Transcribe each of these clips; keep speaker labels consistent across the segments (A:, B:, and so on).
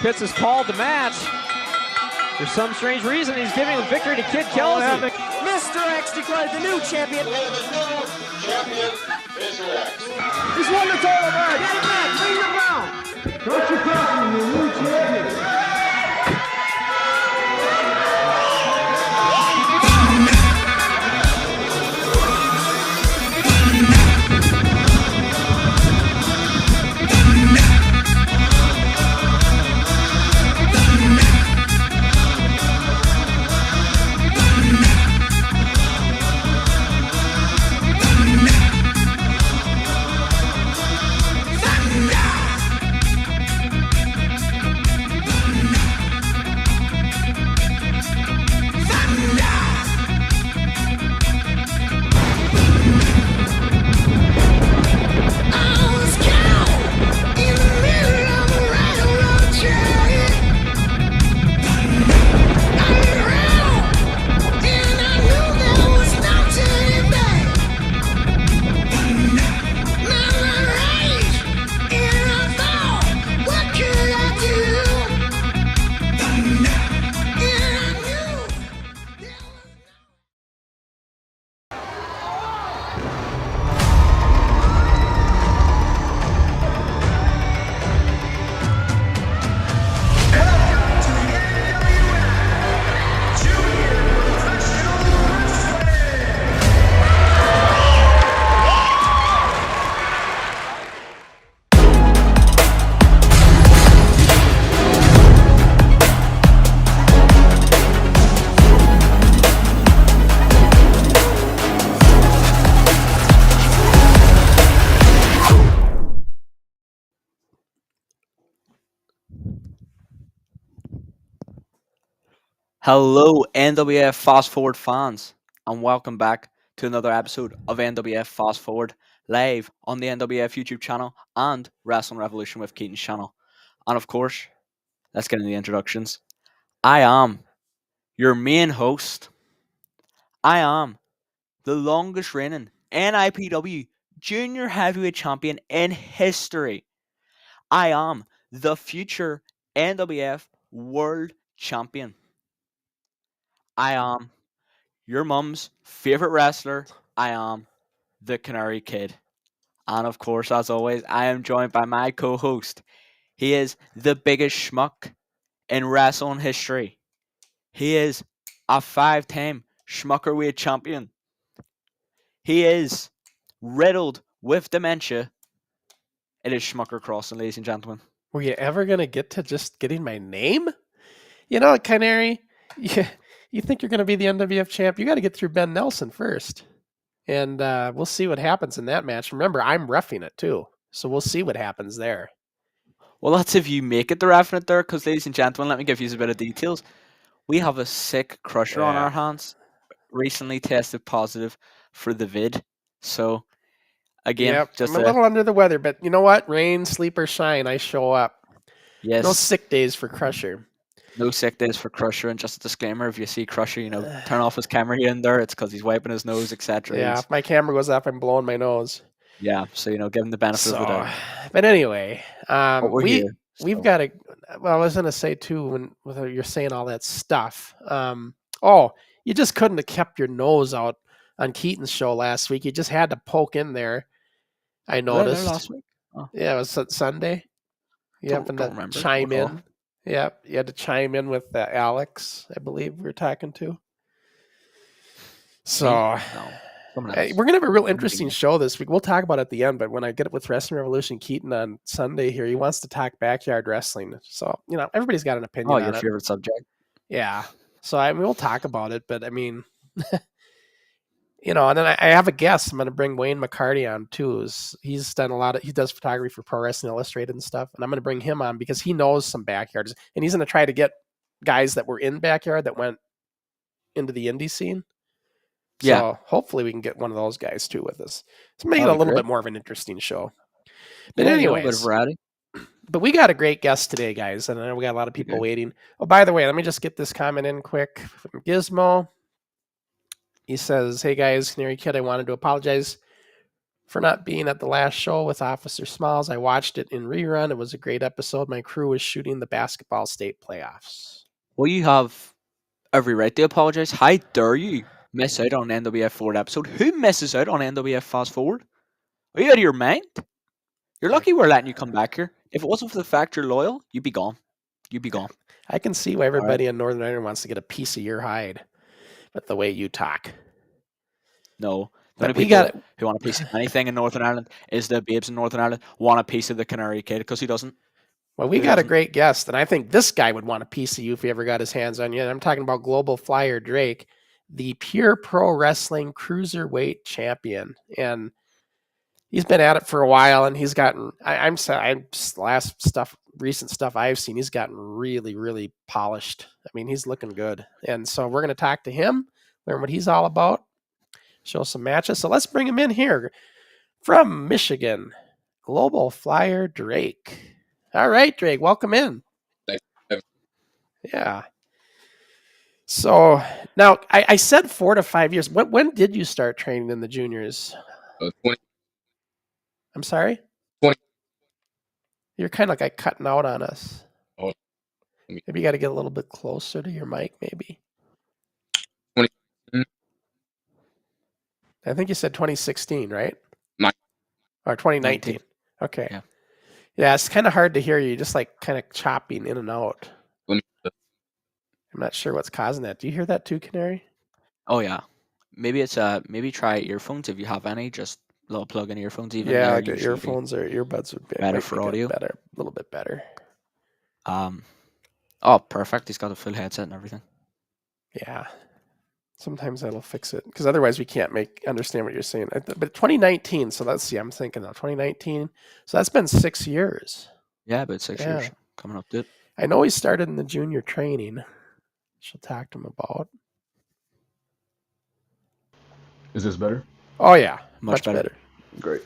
A: Pitts has called the match. For some strange reason, he's giving the victory to Kid Kelsey.
B: Mr. X declared the new champion.
C: The new champion, Mr. X.
B: He's won the title match. Get it back. Bring it around.
D: Crossen, the new champion.
E: Hello, NWF Fast Forward fans, and welcome back to another episode of NWF Fast Forward live on the NWF YouTube channel and Wrestling Revolution with Keaton's channel. And of course, let's get into the introductions. I am your main host. I am the longest reigning NIPW Junior Heavyweight Champion in history. I am the future NWF World Champion. I am your mum's favorite wrestler. I am the Canary Kid. And of course, as always, I am joined by my co-host. He is the biggest schmuck in wrestling history. He is a 5-time Schmuckerweight champion. He is riddled with dementia. It is Schmucker Crossen, ladies and gentlemen.
B: Were you ever going to get to just getting my name? You know, Canary, you think you're going to be the NWF champ, you got to get through Ben Nelson first. And we'll see what happens in that match. Remember, I'm reffing it too. So we'll see what happens there.
E: Well, that's if you make it the reffing it there, because ladies and gentlemen, let me give you a bit of details. We have a sick crusher on our hands. Recently tested positive for the vid. So, again, just
B: I'm a little under the weather, but you know what? Rain, sleep, or shine, I show up.
E: Yes.
B: No sick days for Crusher.
E: No sick days for Crusher, and just a disclaimer, if you see Crusher, turn off his camera here and there, it's because he's wiping his nose, etc.
B: Yeah, if my camera goes off, I'm blowing my nose.
E: Yeah, so, give him the benefit of the doubt.
B: But anyway, we've got to, well, I was going to say too, when you're saying all that stuff, you just couldn't have kept your nose out on Keaton's show last week. You just had to poke in there. I noticed.
E: Last week? Oh.
B: Yeah, it was Sunday. You happened to chime in. Yeah, you had to chime in with Alex, I believe we were talking to. So we're going to have a real interesting show this week. We'll talk about it at the end, but when I get it with Wrestling Revolution Keaton on Sunday here, he wants to talk backyard wrestling. So, everybody's got an opinion on it.
E: Oh, your favorite subject.
B: Yeah. So, we'll talk about it, but and then I have a guest. I'm going to bring Wayne McCarty on too. He's done he does photography for Pro Wrestling Illustrated and stuff. And I'm going to bring him on because he knows some backyards, and he's going to try to get guys that were in backyard that went into the indie scene.
E: Yeah.
B: So hopefully we can get one of those guys too with us. So make it a little bit more of an interesting show. But anyways, but we got a great guest today, guys. And I know we got a lot of people waiting. Oh, by the way, let me just get this comment in quick from Gizmo. He says, "Hey guys, Canary Kid, I wanted to apologize for not being at the last show with Officer Smalls. I watched it in rerun. It was a great episode. My crew was shooting the basketball state playoffs.
E: Well, you have every right to apologize. How dare you miss out on NWF Forward episode? Who misses out on NWF Fast Forward? Are you out of your mind? You're lucky we're letting you come back here. If it wasn't for the fact you're loyal, you'd be gone. You'd be gone.
B: I can see why everybody in Northern Ireland wants to get a piece of your hide, but the way you talk.
E: No. The
B: But
E: only
B: we
E: people
B: got it.
E: who want a piece of anything in Northern Ireland is the babes in Northern Ireland want a piece of the Canary Kid, because he doesn't.
B: Well, we
E: Who
B: got a
E: doesn't?
B: great guest, and I think this guy would want a piece of you if he ever got his hands on you. And I'm talking about Global Flyer Drake, the Pure Pro Wrestling Cruiserweight Champion. And he's been at it for a while, and he's gotten, recent stuff I've seen, he's gotten really, really polished. I mean, he's looking good. And so we're going to talk to him, learn what he's all about, show some matches. So let's bring him in here from Michigan, Global Flyer Drake. All right, Drake, welcome in.
F: Thanks.
B: Yeah. So now I said 4 to 5 years. When did you start training in the juniors?
F: 20.
B: I'm sorry?
F: 20.
B: You're kind of like cutting out on us.
F: Oh.
B: Maybe you got to get a little bit closer to your mic, maybe.
F: 20.
B: I think you said 2016, right?
F: Nine.
B: Or 2019. Okay.
E: Yeah.
B: Yeah, it's kind of hard to hear you, just like kind of chopping in and out. I'm not sure what's causing that. Do you hear that too, Canary?
E: Oh yeah. Maybe it's maybe try earphones if you have any. Just a little plug in earphones. Even
B: Yeah,
E: there
B: like
E: usually be
B: earphones or earbuds would be
E: better
B: might
E: for
B: be good,
E: audio.
B: Better, a little bit better.
E: Oh, perfect. He's got a full headset and everything.
B: Yeah. Sometimes that'll fix it because otherwise we can't understand what you're saying. But 2019, so let's see. I'm thinking now 2019. So that's been 6 years.
E: Yeah, about 6
B: Yeah.
E: years coming up to it.
B: I know he started in the junior training. She'll talk to him about.
F: Is this better?
B: Oh yeah,
E: Much better.
F: Great.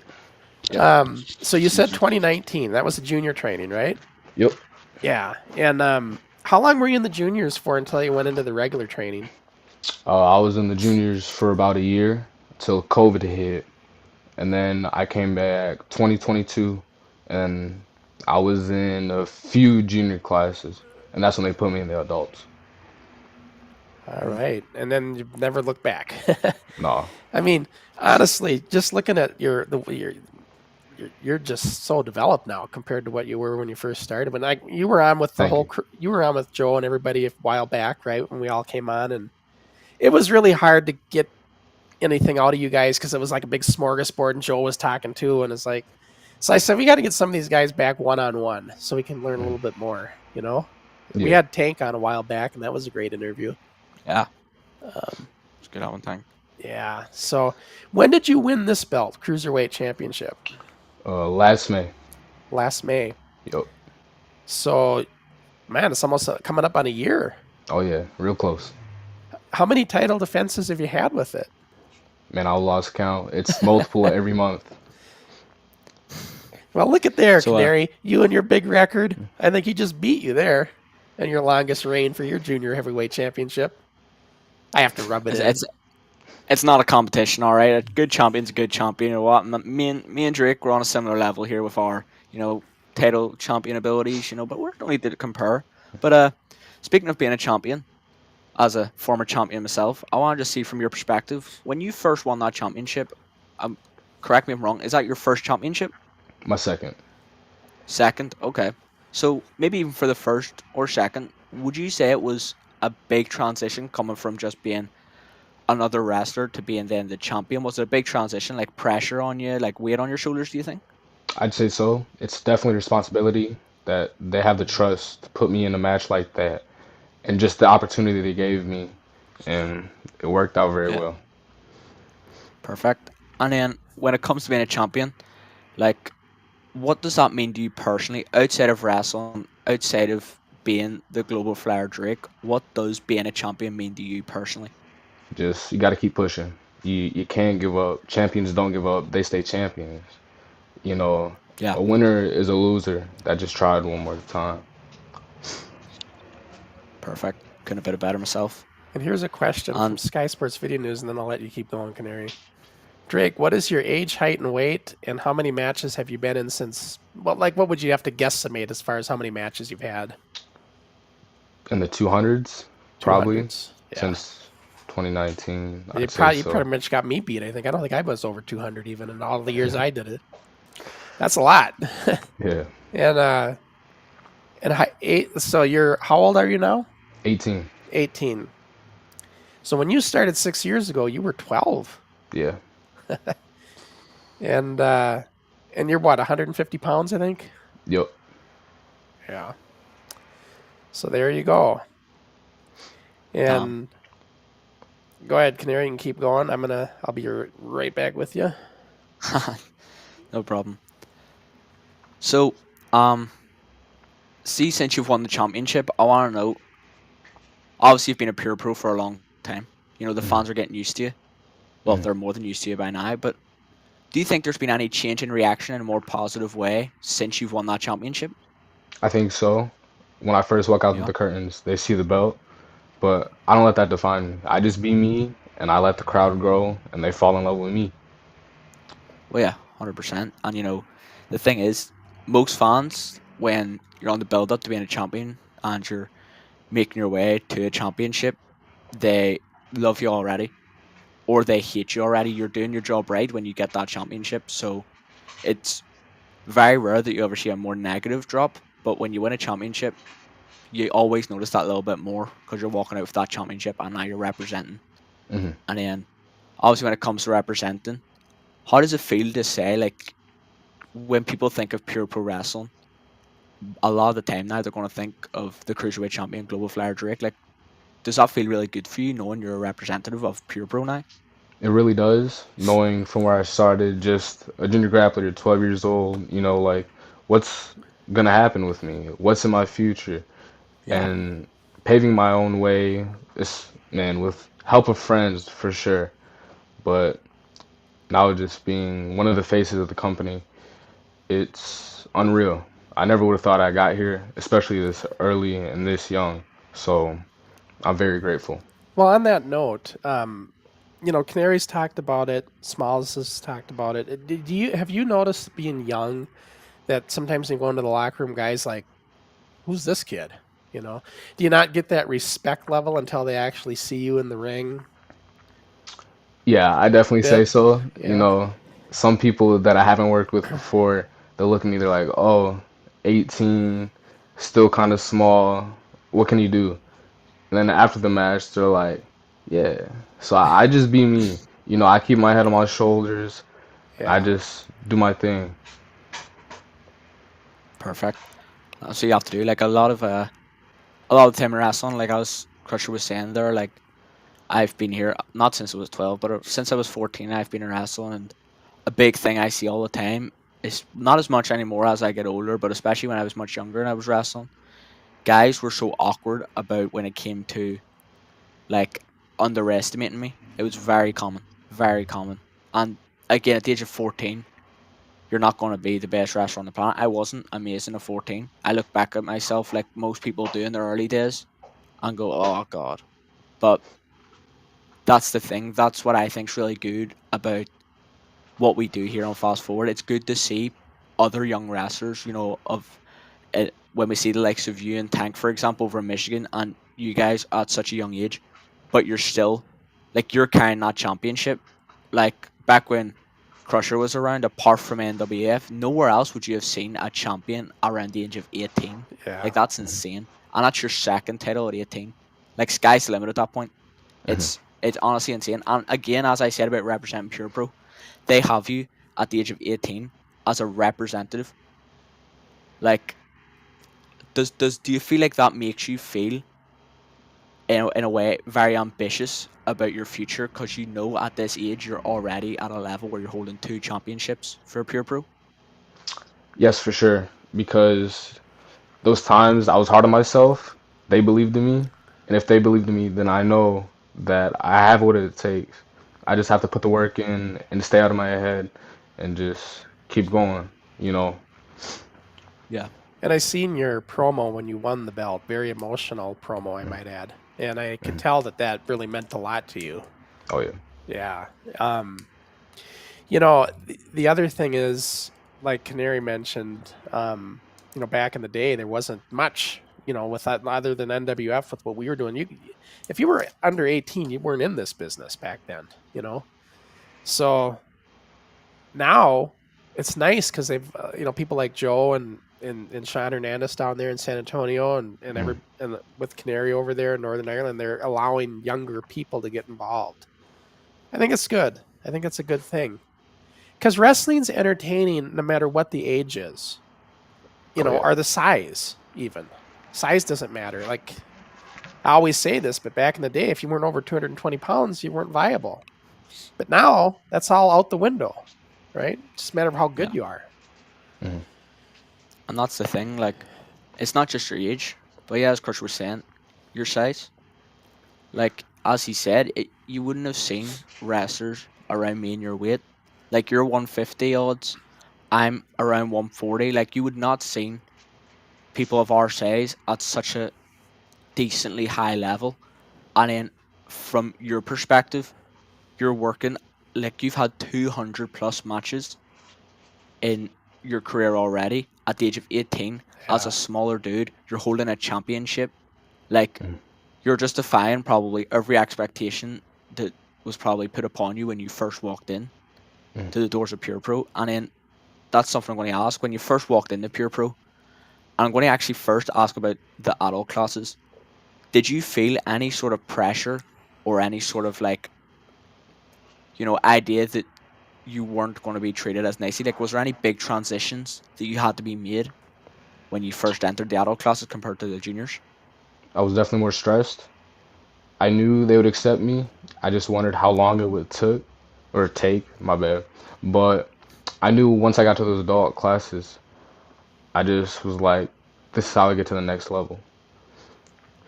B: So you said 2019. That was the junior training, right?
F: Yep.
B: Yeah. And how long were you in the juniors for until you went into the regular training?
F: I was in the juniors for about a year till COVID hit. And then I came back 2022 and I was in a few junior classes. And that's when they put me in the adults.
B: All right. And then you never look back.
F: No.
B: I mean, honestly, just looking at you're just so developed now compared to what you were when you first started. When you were on with the
F: Thank
B: whole
F: you.
B: crew, you were on with Joe and everybody a while back, right? When we all came on, and it was really hard to get anything out of you guys because it was like a big smorgasbord, and Joe was talking too, and it's like, so I said we got to get some of these guys back one-on-one so we can learn a little bit more. You know, we
F: Yeah.
B: had Tank on a while back, and that was a great interview.
E: Yeah. It's a good one thing.
B: Yeah. So when did you win this belt, Cruiserweight Championship?
F: Last May.
B: Last May.
F: Yep.
B: So, man, it's almost coming up on a year.
F: Oh yeah, real close.
B: How many title defenses have you had with it?
F: Man, I lost count. It's multiple every month.
B: Well, look at there,
E: So,
B: Canary. You and your big record. I think he just beat you there. And your longest reign for your junior heavyweight championship. I have to rub it in.
E: It's not a competition, all right. A good champion's a good champion. You know what? Me and Drake were on a similar level here with our, title champion abilities. But we don't need to compare. But speaking of being a champion, as a former champion myself, I want to just see from your perspective when you first won that championship. Correct me if I'm wrong. Is that your first championship?
F: My second.
E: Second, okay. So maybe even for the first or second, would you say it was a big transition coming from just being another wrestler to being then the champion? Was it a big transition, like pressure on you, like weight on your shoulders, do you think?
F: I'd say so. It's definitely a responsibility that they have the trust to put me in a match like that. And just the opportunity they gave me. And it worked out very
E: Yeah.
F: well.
E: Perfect. And then when it comes to being a champion, like, what does that mean to you personally, outside of wrestling, outside of being the Global Flyer Drake? What does being a champion mean to you personally?
F: Just, you got to keep pushing. You can't give up. Champions don't give up. They stay champions.
E: Yeah.
F: A winner is a loser that just tried one more time.
E: Perfect. Couldn't have put it better myself.
B: And here's a question from Sky Sports Video News, and then I'll let you keep going, Canary. Drake, what is your age, height, and weight, and how many matches have you been in since? Well, like, what would you have to guesstimate as far as how many matches you've had?
F: In the 200s, probably
B: 200s. Yeah.
F: since 2019.
B: You
F: I'd say
B: you
F: so.
B: pretty much got me beat. I think. I don't think I was over 200 even in all the years I did it. That's a lot.
F: Yeah,
B: And so you're how old are you now?
F: 18.
B: 18. So when you started 6 years ago, you were 12,
F: Yeah,
B: and you're what 150 pounds, I think.
F: yep.
B: Yeah. So there you go. And go ahead, Canary, you can keep going. I'll be right back with you.
E: No problem. So, see, since you've won the championship, I want to know. Obviously, you've been a pure pro for a long time. You know the fans are getting used to you. Well, they're more than used to you by now. But do you think there's been any change in reaction in a more positive way since you've won that championship?
F: I think so. When I first walk out
E: Yeah.
F: the curtains, they see the belt, but I don't let that define me. I just be me, and I let the crowd grow, and they fall in love with me.
E: Well, yeah, 100%. And you know, the thing is, most fans, when you're on the build up to being a champion and you're making your way to a championship, they love you already, or they hate you already. You're doing your job right when you get that championship. So it's very rare that you ever see a more negative drop. But when you win a championship, you always notice that a little bit more because you're walking out with that championship and now you're representing.
F: hmm
E: And then, obviously, when it comes to representing, how does it feel to say, like, when people think of pure pro wrestling, a lot of the time now they're going to think of the cruiserweight champion, Global Flyer Drake. Like, does that feel really good for you, knowing you're a representative of pure pro now?
F: It really does, knowing from where I started, just a junior grappler, 12 years old, like, what's gonna happen with me? What's in my future?
B: Yeah.
F: And paving my own way, man, with help of friends for sure. But now just being one of the faces of the company, it's unreal. I never would have thought I got here, especially this early and this young. So I'm very grateful.
B: Well, on that note, Canary's talked about it. Smalls has talked about it. Have you noticed being young that sometimes when you go into the locker room, guys like, who's this kid? Do you not get that respect level until they actually see you in the ring?
F: Yeah, I definitely say
B: Bit?
F: so.
B: Yeah.
F: Some people that I haven't worked with before, they look at me, they're like, oh, 18, still kind of small. What can you do? And then after the match, they're like, yeah. So I just be me. I keep my head on my shoulders. I
B: Yeah.
F: just do my thing.
E: Perfect. So you have to do like a lot of the time in wrestling, like Crusher was saying there, like I've been here not since I was 12, but since I was 14, I've been in wrestling, and a big thing I see all the time is not as much anymore as I get older, but especially when I was much younger and I was wrestling, guys were so awkward about when it came to like underestimating me. It was very common, very common. And again, at the age of 14, you're not going to be the best wrestler on the planet. I wasn't amazing at 14. I look back at myself like most people do in their early days and go, oh God. But that's the thing. That's what I think's really good about what we do here on Fast Forward. It's good to see other young wrestlers, of it, when we see the likes of you and Tank, for example, over in Michigan, and you guys at such a young age, but you're still, like, you're carrying that championship. Like, back when Crusher was around, apart from NWF, nowhere else would you have seen a champion around the age of 18.
B: Yeah.
E: Like, that's insane. And that's your second title at 18. Like, sky's the limit at that point. It's honestly insane. And again, as I said about representing Pure Pro, they have you at the age of 18 as a representative. Like, do you feel like that makes you feel in a way very ambitious about your future, because at this age you're already at a level where you're holding 2 championships for Pure Pro?
F: Yes, for sure. Because those times I was hard on myself, they believed in me. And if they believed in me, then I know that I have what it takes. I just have to put the work in and stay out of my head and just keep going, you know.
E: Yeah.
B: And I seen your promo when you won the belt. Very emotional promo, I might add. And I could tell that really meant a lot to you.
F: Oh, yeah.
B: Yeah. The other thing is, like Canary mentioned, back in the day, there wasn't much, with that other than NWF with what we were doing. If you were under 18, you weren't in this business back then, So now it's nice because they've, people like Joe and Sean Hernandez down there in San Antonio and with Canary over there in Northern Ireland, they're allowing younger people to get involved. I think it's good. I think it's a good thing. Because wrestling's entertaining no matter what the age is, or the size even. Size doesn't matter. Like, I always say this, but back in the day, if you weren't over 220 pounds, you weren't viable. But now, that's all out the window, right? It's just a matter of how good you are.
E: Mm-hmm. And that's the thing, like, it's not just your age, but yeah, as Chris was saying, your size. Like, as he said, you wouldn't have seen wrestlers around me in your weight. Like, you're 150 odds, I'm around 140. Like, you would not seen people of our size at such a decently high level. And then, from your perspective, you're working, like, you've had 200 plus matches in your career already at the age of 18. As a smaller dude, you're holding a championship. Like, you're just defying probably every expectation that was probably put upon you when you first walked in to the doors of Pure Pro. And then that's something I'm going to ask. When you first walked into Pure Pro, and I'm going to actually first ask about the adult classes. Did you feel any sort of pressure or any sort of, like, idea that you weren't going to be treated as nicely? Like, was there any big transitions that you had to be made when you first entered the adult classes compared to the juniors?
F: I was definitely more stressed. I knew they would accept me. I just wondered how long it would take, my bad. But I knew once I got to those adult classes, I just was like, this is how I get to the next level.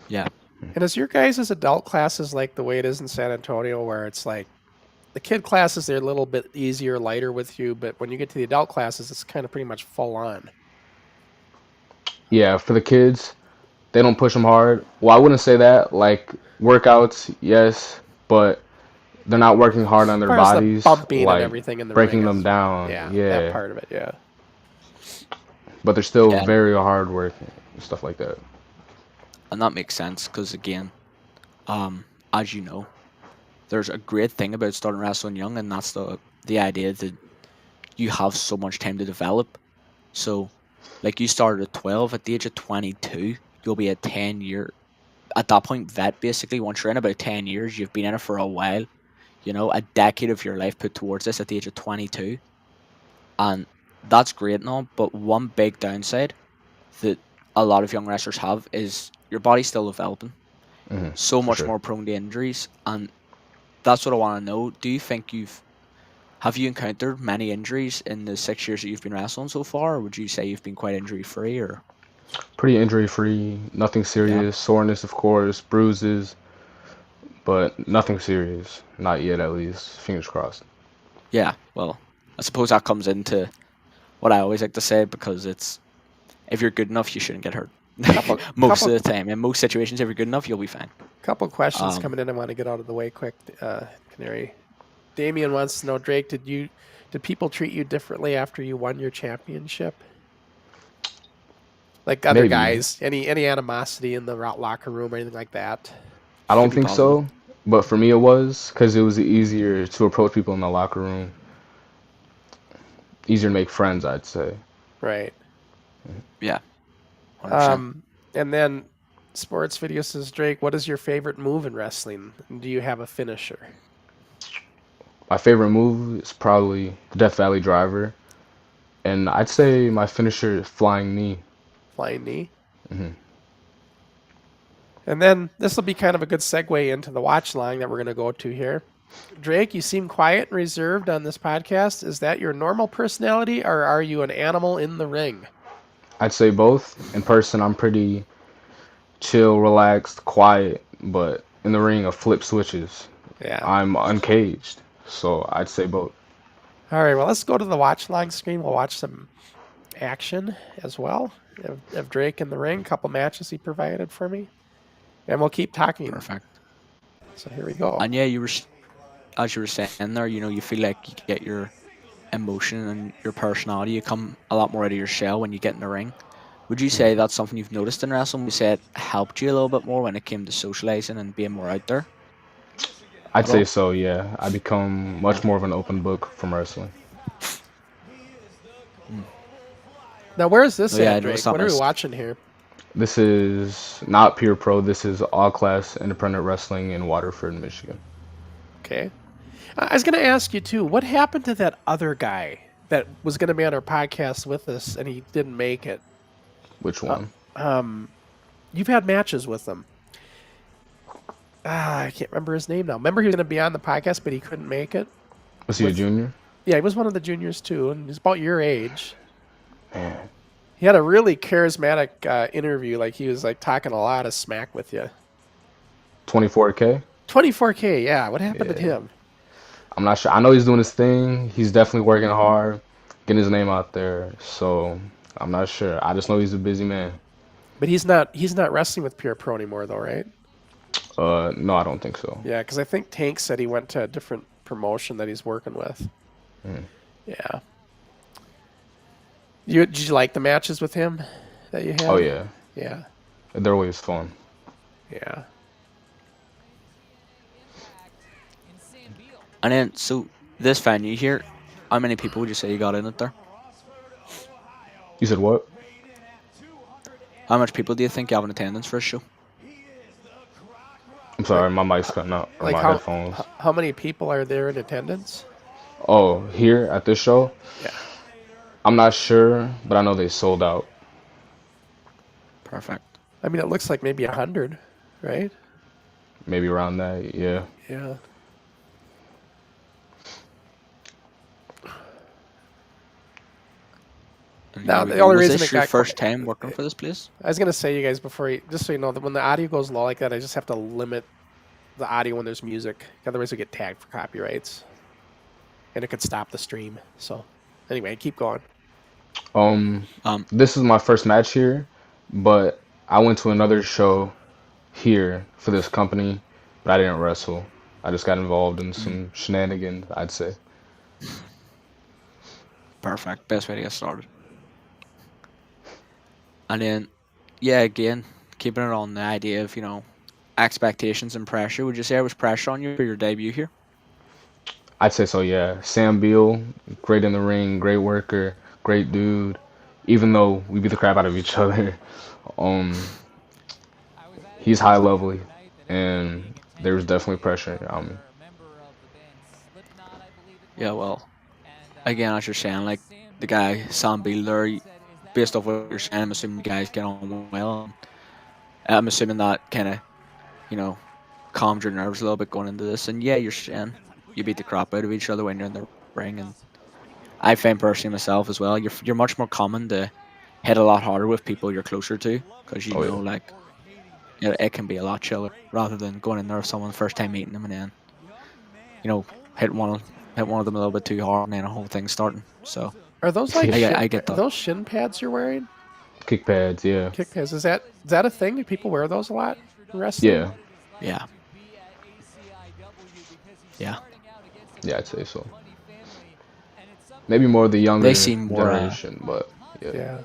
E: Yeah.
B: And is your guys' adult classes like the way it is in San Antonio, where it's like the kid classes, they're a little bit easier, lighter with you, but when you get to the adult classes, it's kind of pretty much full on?
F: Yeah, for the kids, they don't push them hard. Well, I wouldn't say that. Like, workouts, yes, but they're not working hard on their
B: As far as the
F: bodies,
B: bumping
F: like
B: and everything in the
F: breaking
B: ring
F: them
B: is-
F: down.
B: Yeah,
F: Yeah,
B: that part of it, yeah.
F: but they're still
E: Yeah.
F: very hard working, stuff like that.
E: And that makes sense because, again, as you know, there's a great thing about starting wrestling young, and that's the idea that you have so much time to develop. So, like, you started at 12, at the age of 22, you'll be a 10-year, at that point, vet, basically. Once you're in about 10 years, you've been in it for a while, a decade of your life put towards this at the age of 22. And that's great and all, but one big downside that a lot of young wrestlers have is your body's still developing. So
F: for
E: much
F: sure.
E: more prone to injuries, and that's what I want to know. Do you think have you encountered many injuries in the 6 years that you've been wrestling so far, or would you say you've been quite injury free? Or
F: Pretty injury free, nothing serious. Soreness, of course, bruises, but nothing serious. Not yet, at least. Fingers crossed.
E: yeah, well, I suppose that comes into what I always like to say, because it's, if you're good enough, you shouldn't get hurt. Most of the time, in most situations, if you're good enough, you'll be fine.
B: Couple questions coming in I want to get out of the way quick, Canary. Damien wants to know, Drake, did people treat you differently after you won your championship? Like other
F: Maybe.
B: guys? Any animosity in the locker room or anything like that?
F: I don't
E: Could be
F: think so, but for me it was, because it was easier to approach people in the locker room. Easier to make friends, I'd say.
B: Right.
E: Yeah. 100%.
B: And then Sports Video says, Drake, what is your favorite move in wrestling? And do you have a finisher?
F: My favorite move is probably the Death Valley Driver, and I'd say my finisher is Flying Knee.
B: Flying knee? And then this will be kind of a good segue into the watch line that we're going to go to here. Drake, you seem quiet and reserved on this podcast. Is that your normal personality, or are you an animal in the ring?
F: I'd say both. In person, I'm pretty chill, relaxed, quiet, but in the ring, a flip switches.
B: Yeah.
F: I'm uncaged, so I'd say both.
B: All right, well, let's go to the watch line screen. We'll watch some action as well of Drake in the ring, a couple matches he provided for me. And we'll keep talking.
E: Perfect.
B: So here we go.
E: And yeah, you as you were saying there, you feel like you get your emotion and your personality. You come a lot more out of your shell when you get in the ring. Would you say that's something you've noticed in wrestling? Would you say it helped you a little bit more when it came to socializing and being more out there
F: I'd
E: at
F: say
E: all?
F: so, yeah. I become
E: Yeah.
F: much more of an open book from wrestling.
E: Mm.
B: Now, where is this
E: No, yeah, I
B: at,
E: noticed
B: Drake?
E: that
B: What are we
E: myself.
B: watching here?
F: This is not pure pro. This is all class independent wrestling in Waterford, Michigan.
B: Okay. I was going to ask you too. What happened to that other guy that was going to be on our podcast with us and he didn't make it?
F: Which
B: Uh,
F: one?
B: um, you've had matches with him. I can't remember his name now. Remember he was going to be on the podcast, but he couldn't make it.
F: Was he a junior?
B: Yeah, he was one of the juniors too, and he's about your age.
F: Man.
B: He had a really charismatic interview. Like he was like talking a lot of smack with you.
F: 24K?
B: 24K. Yeah. What happened to
F: Yeah.
B: him?
F: I'm not sure. I know he's doing his thing. He's definitely working hard, getting his name out there. So I'm not sure. I just know he's a busy man.
B: But he's not wrestling with Pure Pro anymore, though, right?
F: No, I don't think so.
B: Yeah, because I think Tank said he went to a different promotion that he's working with.
F: Mm.
B: Yeah. Did you like the matches with him that you had?
F: Oh yeah,
B: Yeah.
F: they're always fun.
B: Yeah.
E: And then, so this venue here, how many people would you say you got in it there?
F: You said what?
E: How much people do you think you have in attendance for a show?
F: I'm sorry, my mic's cutting out, or
B: Like
F: my headphones.
B: how many people are there in attendance?
F: Oh, here at this show?
B: Yeah.
F: I'm not sure, but I know they sold out.
E: Perfect.
B: I mean, it looks like maybe 100, right?
F: Maybe around that, yeah.
B: Yeah.
E: And
B: Now,
E: here we
B: the
E: go.
B: only
E: Was
B: reason
E: this
B: it
E: your
B: got
E: first time working for this place?
B: I was gonna say, you guys, before you, just so you know, that when the audio goes low like that, I just have to limit the audio when there's music. Otherwise, we get tagged for copyrights, and it could stop the stream. So, anyway, keep going.
E: Um,
F: This is my first match here, but I went to another show here for this company, but I didn't wrestle. I just got involved in some shenanigans, I'd say.
E: Perfect. Best way to get started. And then, yeah, again, keeping it on the idea of, expectations and pressure. Would you say there was pressure on you for your debut here?
F: I'd say so, yeah. Sam Beal, great in the ring, great worker, great dude. Even though we beat the crap out of each other, um, he's high level, and there was definitely pressure on me.
E: Yeah, well, again, as you're saying, like the guy, Sam Beal there, based off what you're saying, I'm assuming you guys get on well. And I'm assuming that kind of, calmed your nerves a little bit going into this. And yeah, you're saying you beat the crap out of each other when you're in the ring. And I find personally myself as well, you're much more common to hit a lot harder with people you're closer to, because
F: Oh, yeah.
E: like, it can be a lot chiller rather than going in there with someone first time meeting them and then, hit one of them a little bit too hard and then a whole thing starting. So
B: Are those like
E: I get
B: are
E: that.
B: those shin pads you're wearing?
F: Kick pads, yeah.
B: Kick pads. Is that a thing? Do people wear those a lot in wrestling?
F: Yeah,
E: Yeah. Yeah.
F: yeah, I'd say so. Maybe more the younger
E: They seem more,
F: generation, but yeah.
B: Yeah.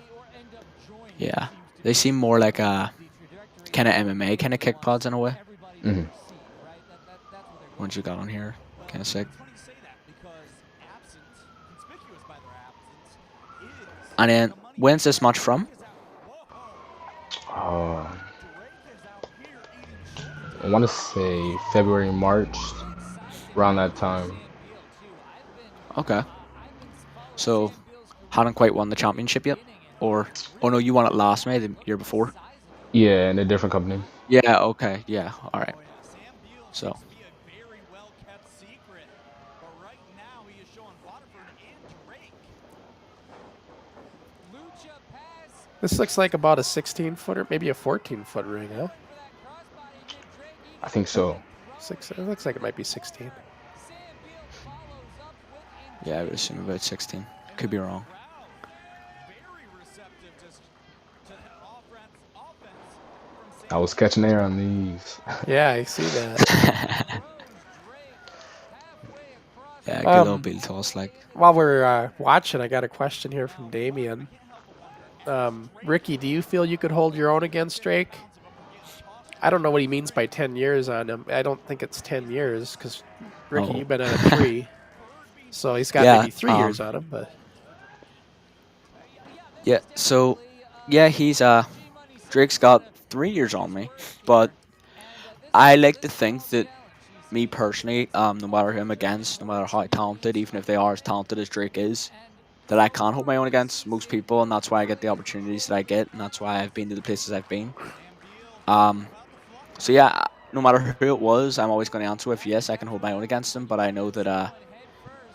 E: Yeah. They seem more like a kind of MMA kind of kick pads in a way.
F: hmm
E: Once you got on here, kind of sick. And then, when's this match from?
F: I want to say February, March, around that time.
E: Okay. So, hadn't quite won the championship yet? Or, oh no, you won it last May, the year before?
F: Yeah, in a different company.
E: Yeah, okay, yeah, alright. So,
B: This looks like about a 16-footer, maybe a 14-foot ring, huh?
F: I think so.
B: It looks like it might be 16.
E: yeah, I would assume about 16. Could be wrong.
F: I was catching air on these.
B: Yeah, I see that.
E: Yeah, good little beetle toss. Like,
B: While we're watching, I got a question here from Damien. Ricky, do you feel you could hold your own against Drake? I don't know what he means by 10 years on him. I don't think it's 10 years because, Ricky,
E: oh,
B: you've been at it 3. So he's got
E: yeah,
B: maybe 3 years on him. But
E: yeah. So, yeah, he's Drake's got 3 years on me, but I like to think that me personally, no matter who I'm against, no matter how talented, even if they are as talented as Drake is, that I can hold my own against most people, and that's why I get the opportunities that I get, and that's why I've been to the places I've been. Um, so yeah, no matter who it was, I'm always going to answer with yes, I can hold my own against him, but I know that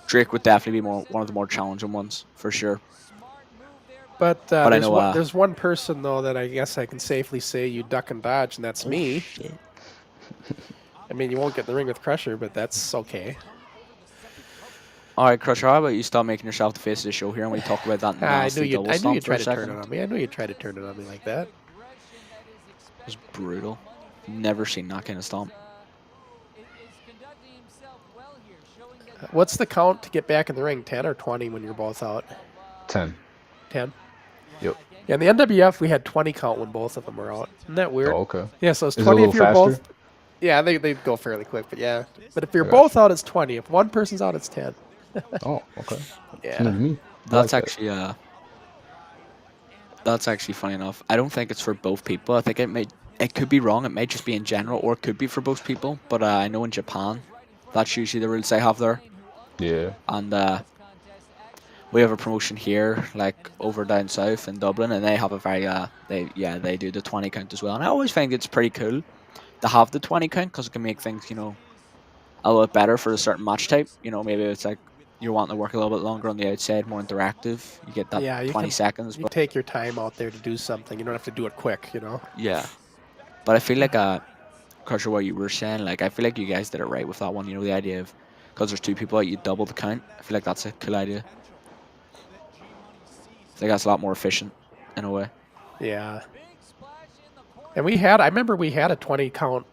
E: Drake would definitely be one of the more challenging ones for sure. But I know,
B: there's one person, though, that I guess I can safely say you duck and dodge, and that's
E: oh
B: me.
E: shit.
B: I mean, you won't get in the ring with Crusher, but that's okay.
E: All right, Crusher, how about you stop making yourself the face of the show here and we talk about that nasty double
B: I knew
E: stomp
B: you'd
E: for
B: try
E: a
B: to turn it
E: second?
B: on me. I knew you'd try to turn it on me like that.
E: It was brutal. Never seen that kind of stomp.
B: What's the count to get back in the ring? 10 or 20 when you're both out?
F: 10.
B: 10.
F: Yep.
B: Yeah, in the NWF, we had 20 count when both of them were out. Isn't that weird?
F: Oh, okay.
B: Yeah, so it's
F: Is it a
B: 20 if
F: little
B: you're
F: faster?
B: both. Yeah, they go fairly quick, but yeah. But if you're
F: Gotcha.
B: both out, it's 20. If one person's out, it's 10.
F: Oh, okay.
B: Yeah.
F: New to me. I
E: That's
F: like
E: actually that's actually funny enough. I don't think it's for both people. I think it could be wrong. It might just be in general, or it could be for both people. But I know in Japan, that's usually the rules they have there.
F: that. Yeah.
E: And we have a promotion here, like over down south in Dublin, and they have a very they do the 20 count as well. And I always think it's pretty cool to have the 20 count because it can make things a little bit better for a certain match type. Maybe it's like you're wanting to work a little bit longer on the outside, more interactive. You get that
B: Yeah, you
E: 20 seconds.
B: You
E: But
B: take your time out there to do something. You don't have to do it quick.
E: yeah, but I feel like Crusher, what you were saying, like I feel like you guys did it right with that one. The idea of because there's 2 people out, you double the count. I feel like that's a cool idea. I think that's a lot more efficient in a way.
B: Yeah. And I remember we had a 20 count.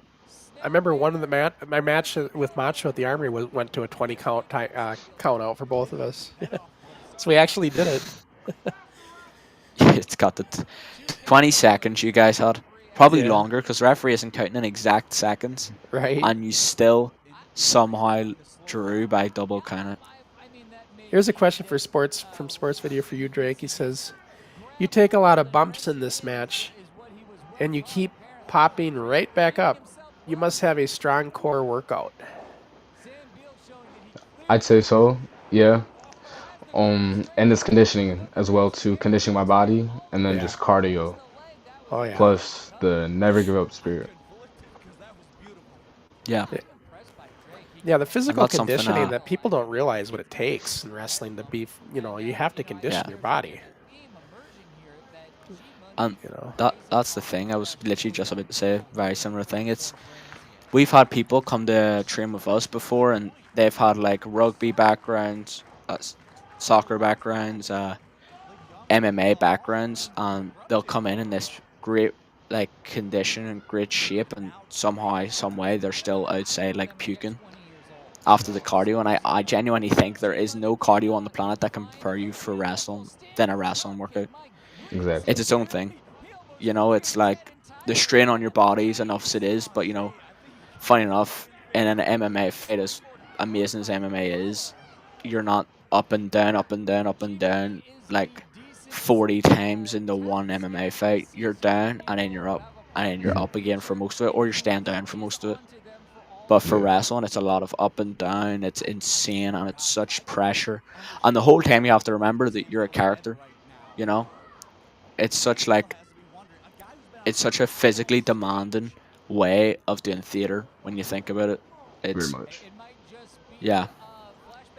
B: I remember one of my match with Macho at the Armory went to a 20 count count out for both of us. So we actually did it.
E: It's got the 20 seconds you guys had. Probably
B: Yeah.
E: longer because the referee isn't counting in exact seconds.
B: Right.
E: And you still somehow drew by double counting.
B: Here's a question from Sports Video for you, Drake. He says, "You take a lot of bumps in this match, and you keep popping right back up. You must have a strong core workout."
F: I'd say so. Yeah. And it's conditioning as well to condition my body, and then
B: Yeah.
F: just cardio
B: Oh yeah.
F: plus the never give up spirit.
E: Yeah.
B: Yeah, the physical
E: that's something,
B: conditioning that people don't realize what it takes in wrestling to be. You have to condition
E: Yeah.
B: your body.
E: And
B: You know.
E: that's the thing. I was literally just about to say a very similar thing. We've had people come to train with us before, and they've had like rugby backgrounds, soccer backgrounds, MMA backgrounds, and they'll come in this great like condition and great shape, and somehow, some way, they're still outside like puking after the cardio. And I genuinely think there is no cardio on the planet that can prepare you for wrestling than a wrestling workout.
F: Exactly.
E: It's its own thing. It's like the strain on your body is enough as it is, but funny enough, in an MMA fight, as amazing as MMA is, you're not up and down, up and down, up and down like 40 times in the one MMA fight. You're down and then you're up and then you're
F: Mhm.
E: up again for most of it, or you're staying down for most of it. But for
F: Yeah.
E: wrestling, it's a lot of up and down. It's insane and it's such pressure. And the whole time you have to remember that you're a character. You know, it's such like it's such a physically demanding way of doing theater when you think about it.
F: Very
E: It's
F: much.
E: yeah,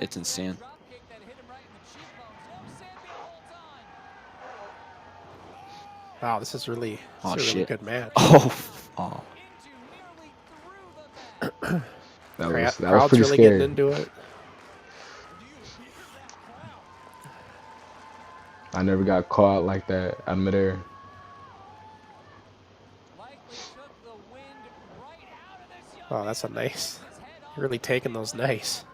E: it's insane.
B: Wow, this is really
E: Oh,
B: a really
E: shit.
B: good match.
E: Oh,
F: That was
B: Crowd's
F: pretty
B: really
F: scary.
B: getting into it.
F: I never got caught like that out of midair.
B: Oh, that's a nice. You're really taking those nice.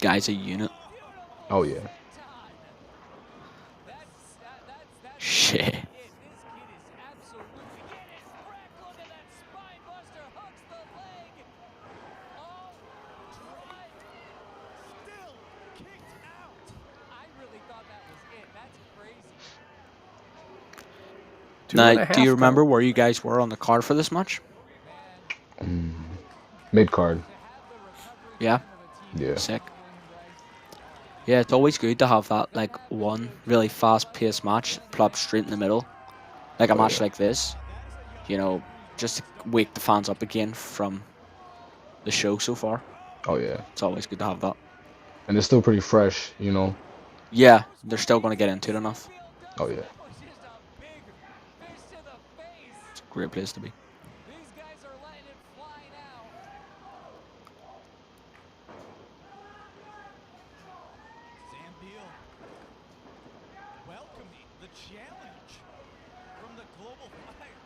E: guy's a unit.
F: Oh yeah.
E: Shit. Now, do you remember where you guys were on the card for this match?
F: Mid card.
E: Yeah,
F: Yeah.
E: sick. Yeah, it's always good to have that like one really fast-paced match plopped straight in the middle, like a
F: Oh,
E: match
F: yeah.
E: like this. You know, just to wake the fans up again from the show so far.
F: Oh yeah.
E: It's always good to have that.
F: And it's still pretty fresh, you know.
E: Yeah, they're still going to get into it enough.
F: Oh yeah.
E: It's a great place to be.
G: Welcoming the challenge from the Global Fire.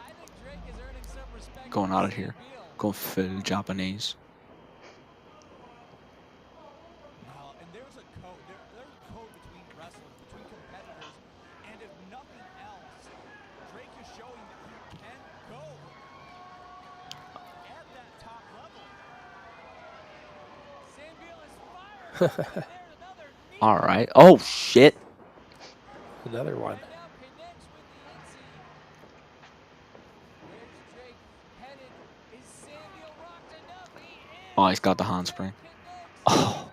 G: I think Drake is earning some respect.
E: Going at it here, going full Japanese.
G: Now, and there's a code. There's a code between wrestlers, between competitors, and if nothing else, Drake is showing that he can go at that top level. Sam Beal is fired.
E: All right. Oh shit.
B: Another one.
E: Oh, he's got the handspring. Oh.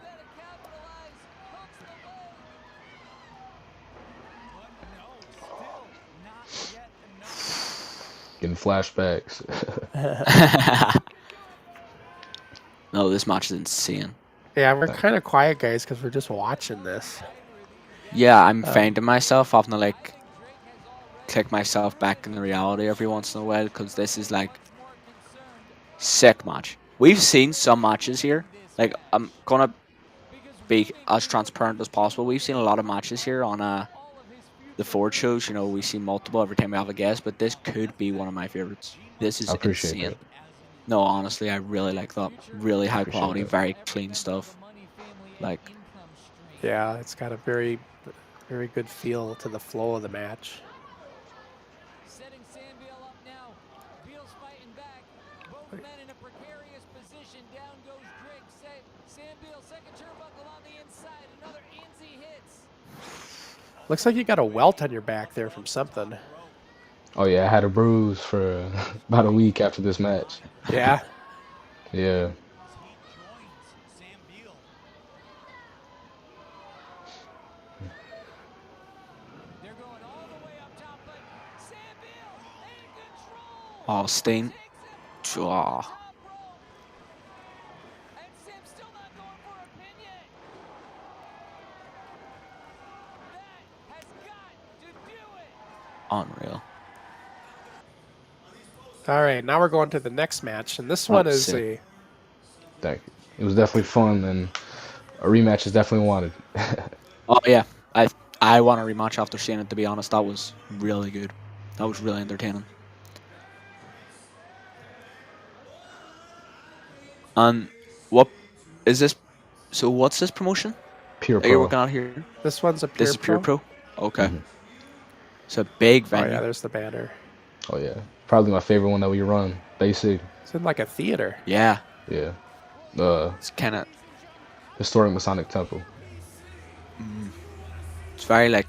F: Getting flashbacks.
E: No, this match is insane.
B: Yeah, we're kind of quiet, guys, because we're just watching this.
E: Yeah, I'm finding myself having to like click myself back into reality every once in a while because this is like sick match. We've seen some matches here. Like I'm gonna be as transparent as possible. We've seen a lot of matches here on the Forward shows. You know, we see multiple every time we have a guest, but this could be one of my favorites. This is
F: I appreciate
E: insane.
F: that.
E: No, honestly, I really like that. Really high
F: Appreciate
E: quality,
F: that.
E: very clean stuff. Like,
B: Yeah, it's got a very, very good feel to the flow of the match.
G: Setting Sam Beal up now. Beal's fighting back. Both men in a precarious position. Down goes Drake. Sam Beal, second turnbuckle on the inside. Another Inzy hits.
B: Looks like you got a welt on your back there from something.
F: Oh yeah, I had a bruise for about a week after this match.
B: Yeah.
F: Yeah.
G: He joins Sam Beal. They're going all the way up top, but Sam Beal in control.
E: oh, Sting.
G: Takes him
E: Oh.
G: top rope. And Sam's still not going for a pin yet. That has got to do it.
E: Unreal.
B: All right, now we're going to the next match, and this one is
E: sick.
F: Thank you. It was definitely fun, and a rematch is definitely wanted.
E: Oh yeah, I want a rematch after seeing it. To be honest, that was really good. That was really entertaining. And what is this? So what's this promotion
F: Pure
E: that you're
F: pro.
E: working out here?
B: this one's a pure
E: This is Pure
B: pro.
E: Pro. Okay.
F: Mhm.
E: It's a big
B: Oh
E: venue.
B: yeah, there's the banner.
F: Oh yeah, probably my favorite one that we run. Basic.
B: It's in like a theater.
E: Yeah,
F: Yeah.
E: it's kind of
F: Historic Masonic Temple.
E: it's very like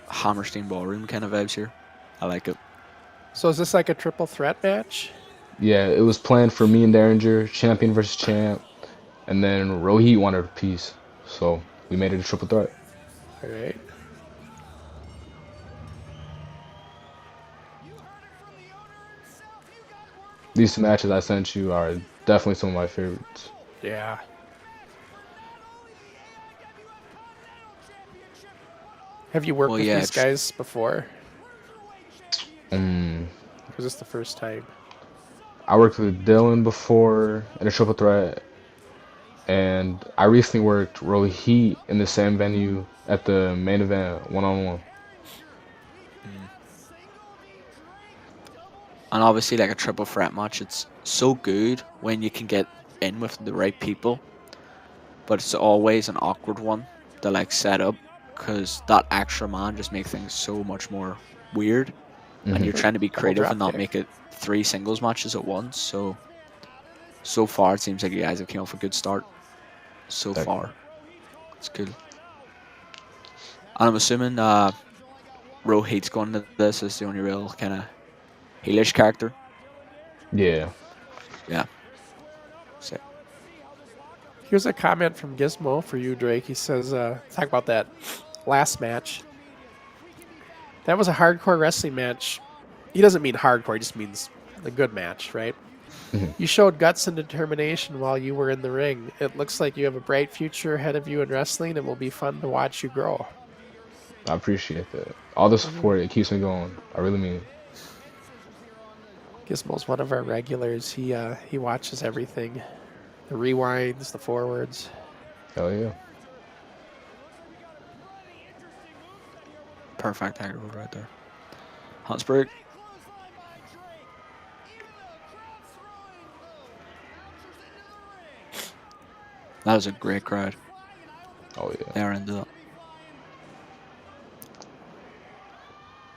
E: Hammerstein Ballroom kind of vibes here. I like it.
B: So is this like a triple threat match?
F: Yeah, it was planned for me and Derringer, champion versus champ, and then Rohit wanted a piece, so we made it a triple threat.
B: All right.
F: These two matches I sent you are definitely some of my favorites.
B: Yeah. Have you worked
E: Well,
B: with
E: yeah,
B: these
E: it's-
B: guys before?
F: Mm,
B: Or is this the first time?
F: I worked with Dylan before in a triple threat, and I recently worked Rohit in the same venue at the main event one-on-one.
E: And obviously, like a triple threat match, it's so good when you can get in with the right people, but it's always an awkward one to like set up because that extra man just makes things so much more weird, and you're trying to be
B: Double
E: creative
B: drop
E: and not
B: kick.
E: make it 3 singles matches at once. So far, it seems like you guys have came off a good start. So
F: Thank you.
E: far, it's good. And I'm assuming Rohit's going into this as the only real kind of heelish character.
F: Yeah.
E: Yeah. Sick.
B: Here's a comment from Gizmo for you, Drake. He says, talk about that last match. That was a hardcore wrestling match. He doesn't mean hardcore, he just means a good match, right?
F: Mhm.
B: You showed guts and determination while you were in the ring. It looks like you have a bright future ahead of you in wrestling. It will be fun to watch you grow.
F: I appreciate that. All the support, it keeps me going. I really mean it.
B: Gizmo's one of our regulars. He watches everything. The rewinds, the forwards.
F: Hell yeah.
E: Perfect tag road right there. Hansberg. That was a great crowd.
F: Oh yeah.
E: They are into that.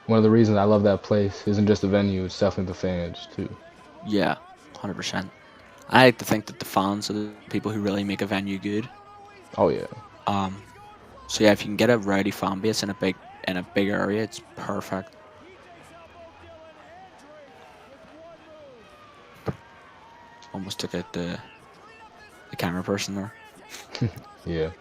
F: One of the reasons I love that place isn't just the venue, it's definitely the fans too.
E: Yeah, 100%. I like to think that the fans are the people who really make a venue good.
F: Oh yeah.
E: So yeah, if you can get a rowdy fan base in a big area, it's perfect. Almost took out the camera person there.
F: Yeah.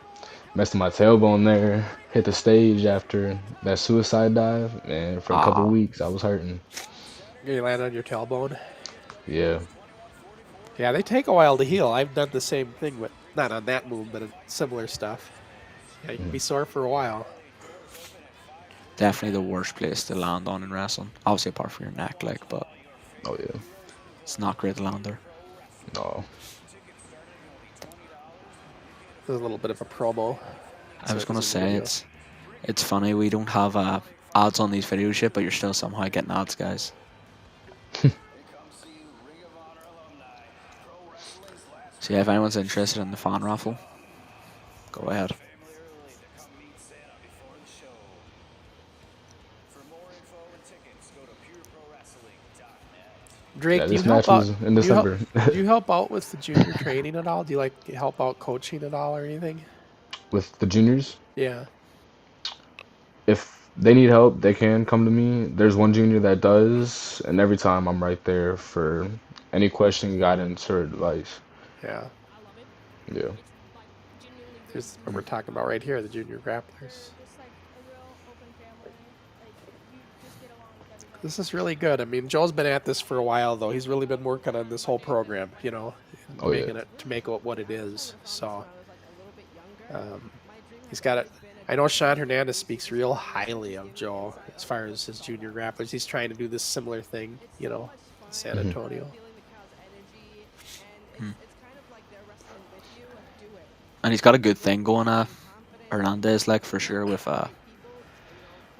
F: Messed with my tailbone there. Hit the stage after that suicide dive. Man, for a couple
E: Ah.
F: weeks I was hurting.
B: You land on your tailbone.
F: Yeah.
B: Yeah, they take a while to heal. I've done the same thing, but not on that move, but similar stuff. Yeah, you can be sore for a while.
E: Definitely the worst place to land on in wrestling. Obviously apart from your neck, like, but
F: Oh yeah.
E: it's not great to land there.
F: No.
B: There's a little bit of a promo.
E: I was
B: So
E: gonna
B: it's a
E: say
B: video.
E: it's funny we don't have ads on these videos yet, but you're still somehow getting ads, guys. So yeah, if anyone's interested in the fan raffle, go ahead.
B: Drake,
F: Yeah,
B: do you
F: this
B: help
F: match
B: out?
F: was in December.
B: Do you help out with the junior training at all? Do you like help out coaching at all or anything?
F: With the juniors,
B: Yeah.
F: if they need help, they can come to me. There's one junior that does, and every time I'm right there for any question, guidance, or advice.
B: Yeah.
F: Yeah.
B: There's what we're talking about right here, the junior grapplers. This is really good. I mean, Joe's been at this for a while, though. He's really been working on this whole program, you know,
F: Oh, yeah.
B: making it to make it what it is. So he's got it. I know Sean Hernandez speaks real highly of Joe as far as his junior grapplers. He's trying to do this similar thing, you know, in San Antonio.
E: And he's got a good thing going, Hernandez, like, for sure, with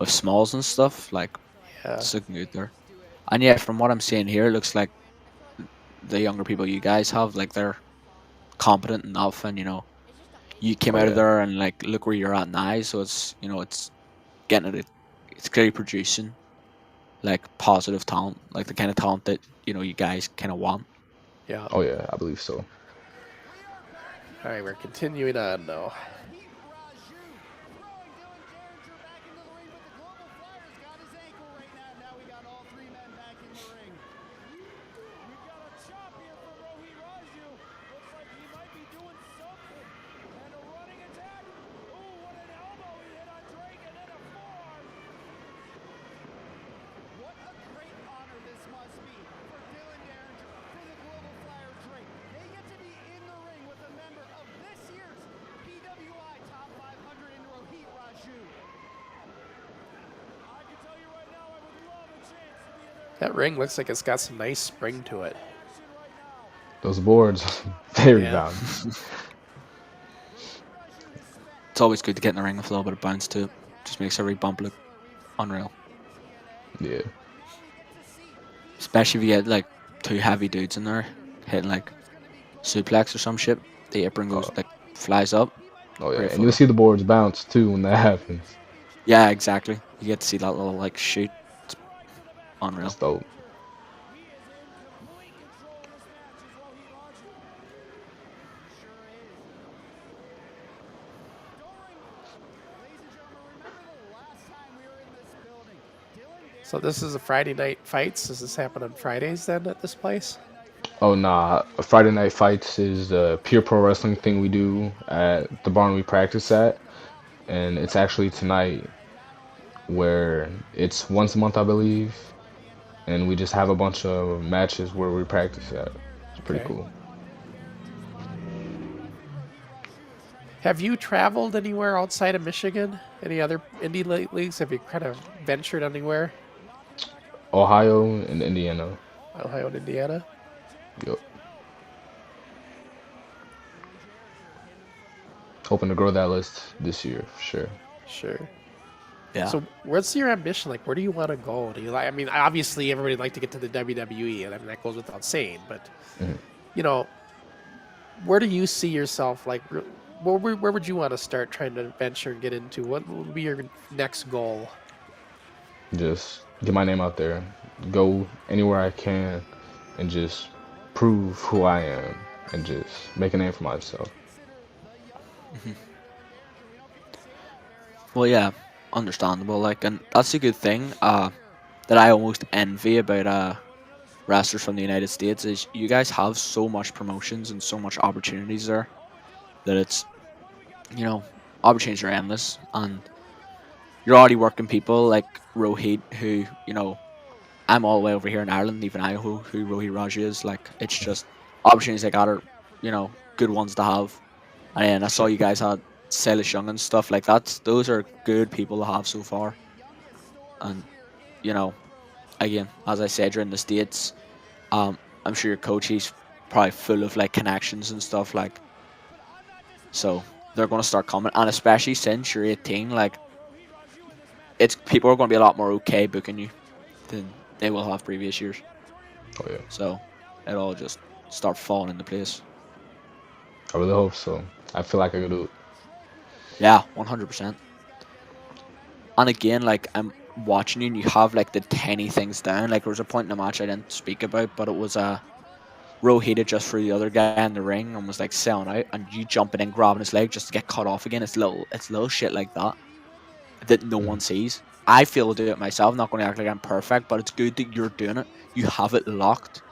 E: Smalls and stuff, like,
B: Yeah.
E: it's looking good there. And yeah, from what I'm seeing here, it looks like the younger people you guys have, like, they're competent enough, and, you know, you came
F: Oh,
E: out
F: yeah.
E: of there and, like, look where you're at now, so it's, you know, it's getting it, it's clearly producing, like, positive talent, like, the kind of talent that, you know, you guys kind of want.
B: Yeah.
F: Oh yeah, I believe so.
B: All right, we're continuing on now. That ring looks like it's got some nice spring to it.
F: Those boards, very
B: Yeah.
F: bound.
E: It's always good to get in the ring with a little bit of bounce too. Just makes every bump look unreal.
F: Yeah.
E: Especially if you get like two heavy dudes in there hitting like suplex or some shit. The apron goes like flies up.
F: Oh yeah,
E: Great
F: and you'll
E: photo.
F: see the boards bounce too when that happens.
E: Yeah, exactly. You get to see that little like shoot. It's unreal.
F: That's dope.
B: So this is a Friday night fights. Does this happen on Fridays then at this place?
F: Oh nah, Friday Night Fights is a pure pro wrestling thing we do at the barn we practice at, and it's actually tonight where it's once a month I believe, and we just have a bunch of matches where we practice at. It's pretty
B: Okay.
F: cool.
B: Have you traveled anywhere outside of Michigan? Any other indie leagues? Have you kind of ventured anywhere?
F: Ohio and Indiana.
B: Ohio and Indiana?
F: Yup. Hoping to grow that list this year for sure.
B: Sure.
E: Yeah.
B: So what's your ambition? Like, where do you want to go? Do you like? I mean, obviously everybody would like to get to the WWE, and I mean that goes without saying. But
F: Mhm.
B: you know, where do you see yourself? Like, where would you want to start trying to venture and get into? What would be your next goal?
F: Just get my name out there, go anywhere I can, and just prove who I am, and just make a name for myself.
E: Well, yeah, understandable. Like, and that's a good thing. That I almost envy about wrestlers from the United States is you guys have so much promotions and so much opportunities there that it's, you know, opportunities are endless, and you're already working people like Rohit, who, you know, I'm all the way over here in Ireland. Even I know who Rohit Raj is. Like, it's just opportunities like that are, you know, good ones to have. And I saw you guys had Silas Young and stuff like that. Those are good people to have so far. And, you know, again, as I said, you're in the States. I'm sure your coach, he's probably full of like connections and stuff. Like, so they're going to start coming. And especially since you're 18, like, it's people are going to be a lot more okay booking you than they will have previous years.
F: Oh yeah,
E: So it'll all just start falling into place.
F: I really hope so. I feel like I could do it.
E: Yeah, 100%. And again, like, I'm watching you and you have like the tiny things down. Like, there was a point in the match I didn't speak about, but it was Rohit just for the other guy in the ring and was like selling out, and you jumping in, grabbing his leg just to get cut off again. It's little shit like that no one sees. I feel to do it myself. I'm not going to act like I'm perfect, but it's good that you're doing it. You have it locked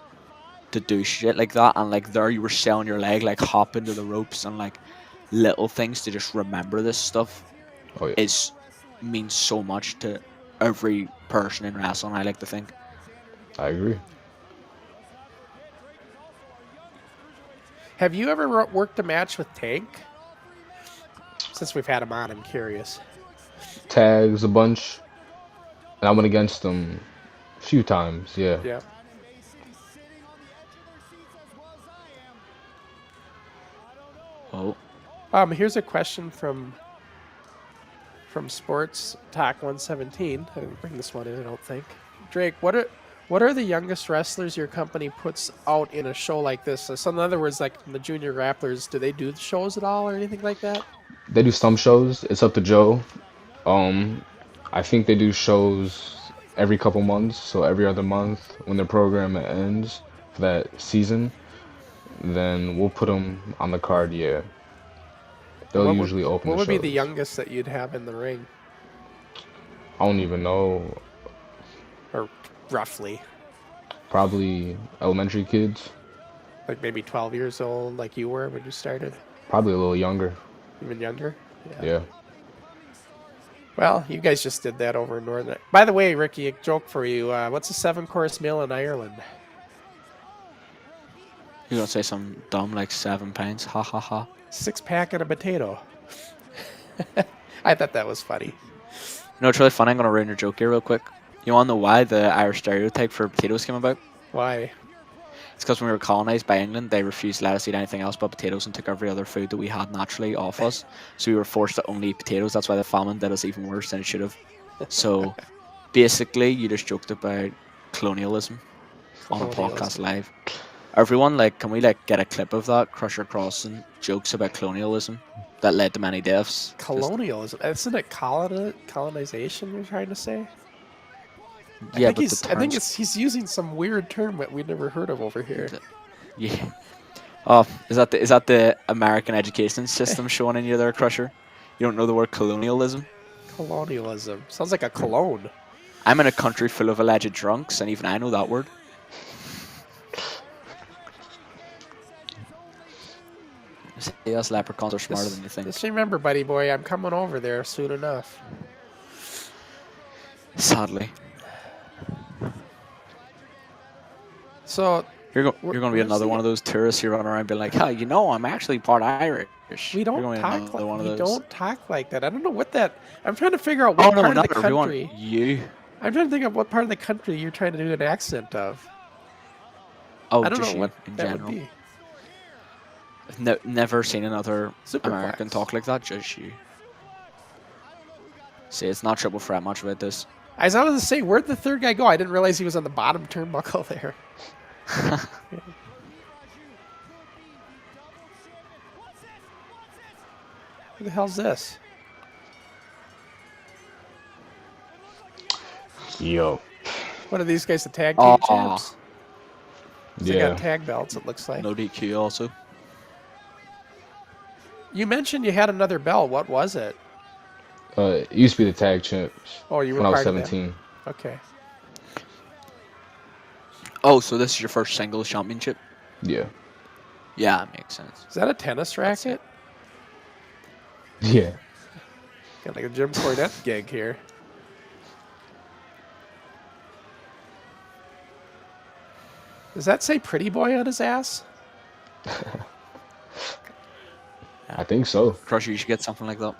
E: to do shit like that, and like there you were selling your leg, like hop into the ropes, and like little things to just remember this stuff
F: Oh yeah,
E: is means so much to every person in wrestling, I like to think.
F: I agree.
B: Have you ever worked a match with Tank? Since we've had him on, I'm curious.
F: Tags a bunch, and I went against them a few times. Yeah.
B: Yeah.
E: Oh,
B: Here's a question from Sports Talk 117. I didn't bring this one in, I don't think. Drake, what are the youngest wrestlers your company puts out in a show like this? So in other words, like the junior grapplers, do they do the shows at all or anything like that?
F: They do some shows. It's up to Joe. I think they do shows every couple months, so every other month when the program ends for that season, then we'll put them on the card. Yeah, they'll
B: What
F: usually open
B: What
F: the
B: would be the
F: shows.
B: youngest that you'd have in the ring,
F: I don't even know.
B: or roughly,
F: Probably elementary kids.
B: like maybe 12 years old, like you were when you started,
F: Probably a little younger.
B: even younger?
F: Yeah.
B: Well, you guys just did that over in Northern. By the way, Ricky, a joke for you. What's a 7-course meal in Ireland?
E: you're gonna say something dumb like 7 pints? Ha ha ha.
B: 6-pack and a potato. I thought that was funny.
E: You know, it's really funny. I'm gonna ruin your joke here real quick. You wanna know why the Irish stereotype for potatoes came about?
B: Why?
E: It's because when we were colonized by England, they refused to let us eat anything else but potatoes and took every other food that we had naturally off us. So we were forced to only eat potatoes. That's why the famine did us even worse than it should have. So basically, you just joked about colonialism on a podcast live. Everyone, like, can we like get a clip of that? Crusher Crossen jokes about colonialism that led to many deaths.
B: Colonialism. Isn't it colonization you're trying to say?
E: Yeah,
B: I
E: but
B: think he's using some weird term that we've never heard of over here.
E: Yeah. Oh, is that the American education system showing in you there, Crusher? You don't know the word colonialism?
B: Colonialism. Sounds like a cologne.
E: I'm in a country full of alleged drunks, and even I know that word. See, us leprechauns are smarter than you think.
B: Just remember, buddy boy, I'm coming over there soon enough.
E: Sadly.
B: So
E: You're going to be another one of those tourists who run around being like, "Hi, you know, I'm actually part Irish."
B: we don't talk like that. I don't know what that. I'm trying to figure out
E: Oh
B: what
E: no,
B: part of
E: not
B: the
E: everyone.
B: country.
E: You.
B: I'm trying to think of what part of the country you're trying to do an accent of.
E: Oh,
B: I don't
E: just
B: know
E: you
B: what
E: in
B: that
E: general.
B: would be.
E: I've never seen another
B: Superflex.
E: American talk like that. Just you. See, it's not triple threat much about this.
B: I was going to say, where'd the third guy go? I didn't realize he was on the bottom turnbuckle there. Who the hell's this?
F: Yo.
B: What are these guys, the tag team champs? They
F: Yeah.
B: got tag belts, it looks like.
E: No DQ also.
B: You mentioned you had another belt. What was it?
F: It used to be the tag champs
B: Oh, you were
F: when I was
B: part of that.
F: 17.
B: Okay.
E: Oh, so this is your first singles championship?
F: Yeah.
E: Yeah, that makes sense.
B: Is that a tennis racket?
F: Yeah.
B: Got like a Jim Cornette gig here. Does that say pretty boy on his ass?
F: I think so.
E: Crusher, you should get something like that.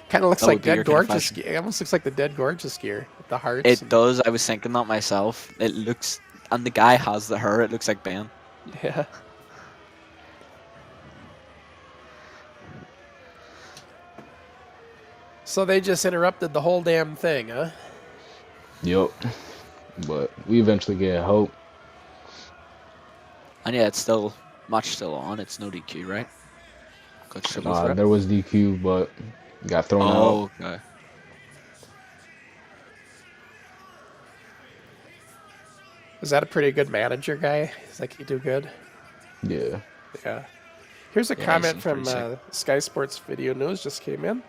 B: Kind of looks
E: That
B: like
E: would be your
B: Dead Gorgeous
E: confession.
B: gear. It almost looks like the Dead Gorgeous gear with the hearts.
E: It does. I was thinking that myself. It looks, and the guy has the hair. It looks like Ben.
B: Yeah. So they just interrupted the whole damn thing, huh?
F: Yup. But we eventually get help.
E: And yeah, it's still match still on. It's no DQ, right? Good triple threat.
F: There was DQ, but got thrown out.
E: Oh, okay.
B: Is that a pretty good manager guy? Is like he do good?
F: Yeah.
B: Yeah. Here's a
E: Yeah, he
B: comment
E: seems
B: from
E: pretty
B: Sky Sports Video News just came in.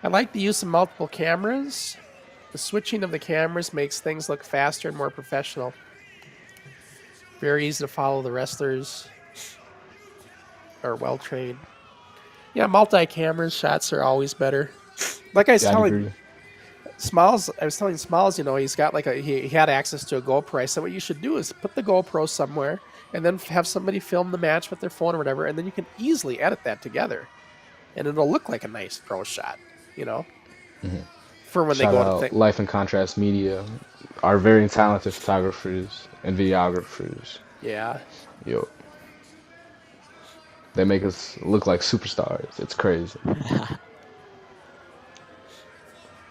B: I like the use of multiple cameras. The switching of the cameras makes things look faster and more professional. Very easy to follow. The wrestlers are well trained. Yeah, multi-cameras shots are always better. Like I was
F: Yeah, I'd
B: telling
F: agree.
B: Smiles, I was telling Smiles, you know, he's got like he had access to a GoPro. I said, what you should do is put the GoPro somewhere and then have somebody film the match with their phone or whatever, and then you can easily edit that together, and it'll look like a nice pro shot, you know, for when
F: Shout
B: they go to
F: out
B: think.
F: Life and Contrast Media, our very talented photographers and videographers.
B: Yeah,
F: Yo. They make us look like superstars. It's crazy.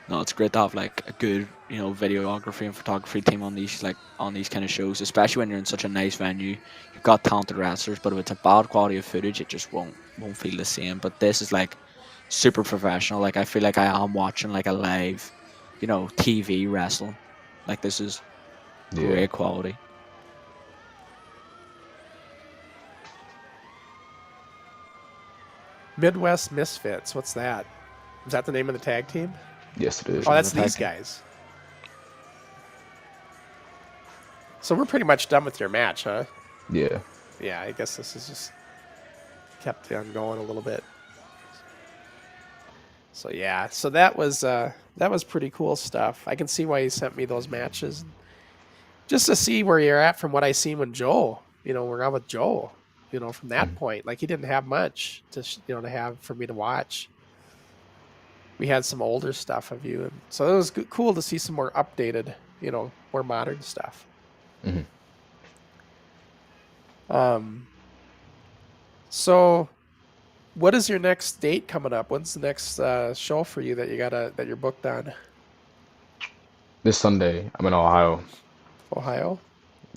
E: No, it's great to have like a good, you know, videography and photography team on these kind of shows, especially when you're in such a nice venue. You've got talented wrestlers, but if it's a bad quality of footage, it just won't feel the same. But this is like super professional. Like I feel like I am watching like a live, you know, TV wrestling. Like this is
F: Yeah.
E: great quality.
B: Midwest Misfits. What's that? Is that the name of the tag team?
F: Yes, it is.
B: Oh, that's these guys. So we're pretty much done with your match, huh?
F: Yeah.
B: Yeah, I guess this is just kept on going a little bit. So yeah, so that was pretty cool stuff. I can see why he sent me those matches, just to see where you're at from what I seen when Joe. You know, we're out with Joe. You know, from that point, like he didn't have much to to have for me to watch. We had some older stuff of you, and so it was cool to see some more updated, you know, more modern stuff.
F: Mhm.
B: So what is your next date coming up? When's the next show for you that you're booked on?
F: This Sunday, I'm in Ohio.
B: Ohio?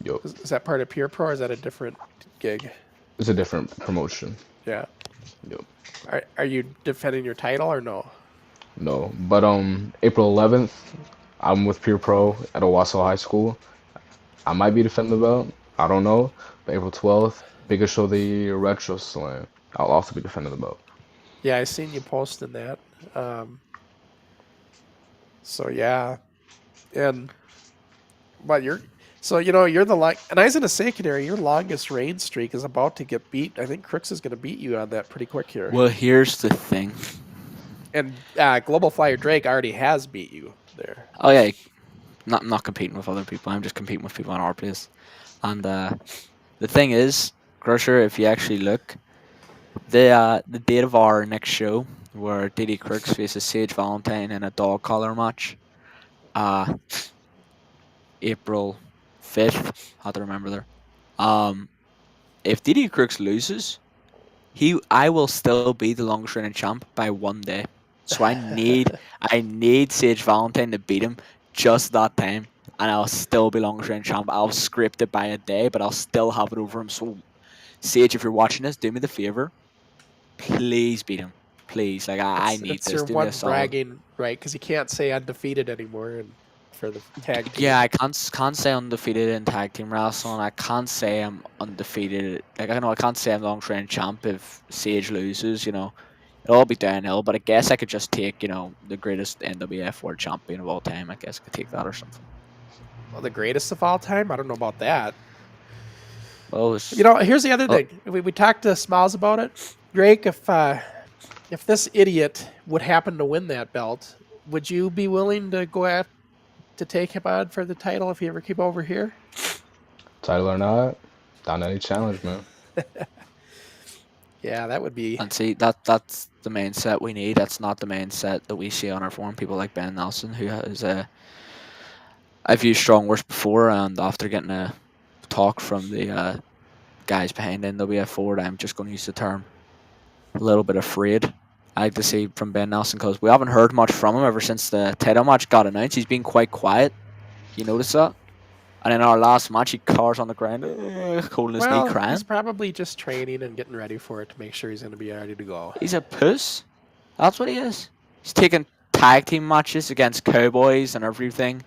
F: Yup.
B: Is that part of Pure Pro or is that a different gig?
F: It's a different promotion.
B: Yeah.
F: Yup.
B: Are you defending your title or no?
F: No, but April 11th, I'm with Pure Pro at Owasso High School. I might be defending the belt. I don't know. But April 12th, biggest show of the year, Retro Slam. I'll also be defending the belt.
B: Yeah, I seen you posting that. So yeah, but you're the and I was gonna say, Canary, your longest reign streak is about to get beat. I think Crooks is gonna beat you on that pretty quick here.
E: Well, here's the thing.
B: And Global Flyer Drake already has beat you there.
E: Oh yeah, not competing with other people. I'm just competing with people in our place. And the thing is, Crusher, if you actually look, the date of our next show, where DD Crooks faces Sage Valentine in a dog collar match, April 5th. I have to remember there. If DD Crooks loses, I will still be the longest reigning champ by 1 day. So I need Sage Valentine to beat him just that time, and I'll still be longest reigning champ. I'll script it by a day, but I'll still have it over him. So Sage, if you're watching this, do me the favor. Please beat him. Please. Like I need
B: it's
E: this.
B: your
E: Do
B: one
E: me a solid.
B: bragging right, because you can't say undefeated anymore for the tag team.
E: Yeah, I can't say undefeated in tag team wrestling. I can't say I'm undefeated. Like I can't say I'm long reigning champ if Sage loses. It'll all be downhill. But I guess I could just take the greatest NWF World Champion of all time. I guess I could take that or something.
B: Well, the greatest of all time. I don't know about that.
E: Well,
B: Here's the other thing. We talked to Smiles about it. Drake, if this idiot would happen to win that belt, would you be willing to go out to take him on for the title if he ever came over here?
F: Title or not, down any challenge, man.
B: Yeah, that would be.
E: And see, that's the mindset we need. That's not the mindset that we see on our forum. People like Ben Nelson, who has I've used strong words before, and after getting a talk from the guys behind NWF Forward, I'm just going to use the term a little bit afraid. I like to see from Ben Nelson, because we haven't heard much from him ever since the title match got announced. He's been quite quiet. You notice that? And in our last match, he cars on the ground, holding his knee, crying.
B: He's probably just training and getting ready for it to make sure he's going to be ready to go.
E: He's a puss. That's what he is. He's taking tag team matches against Cowboys and everything.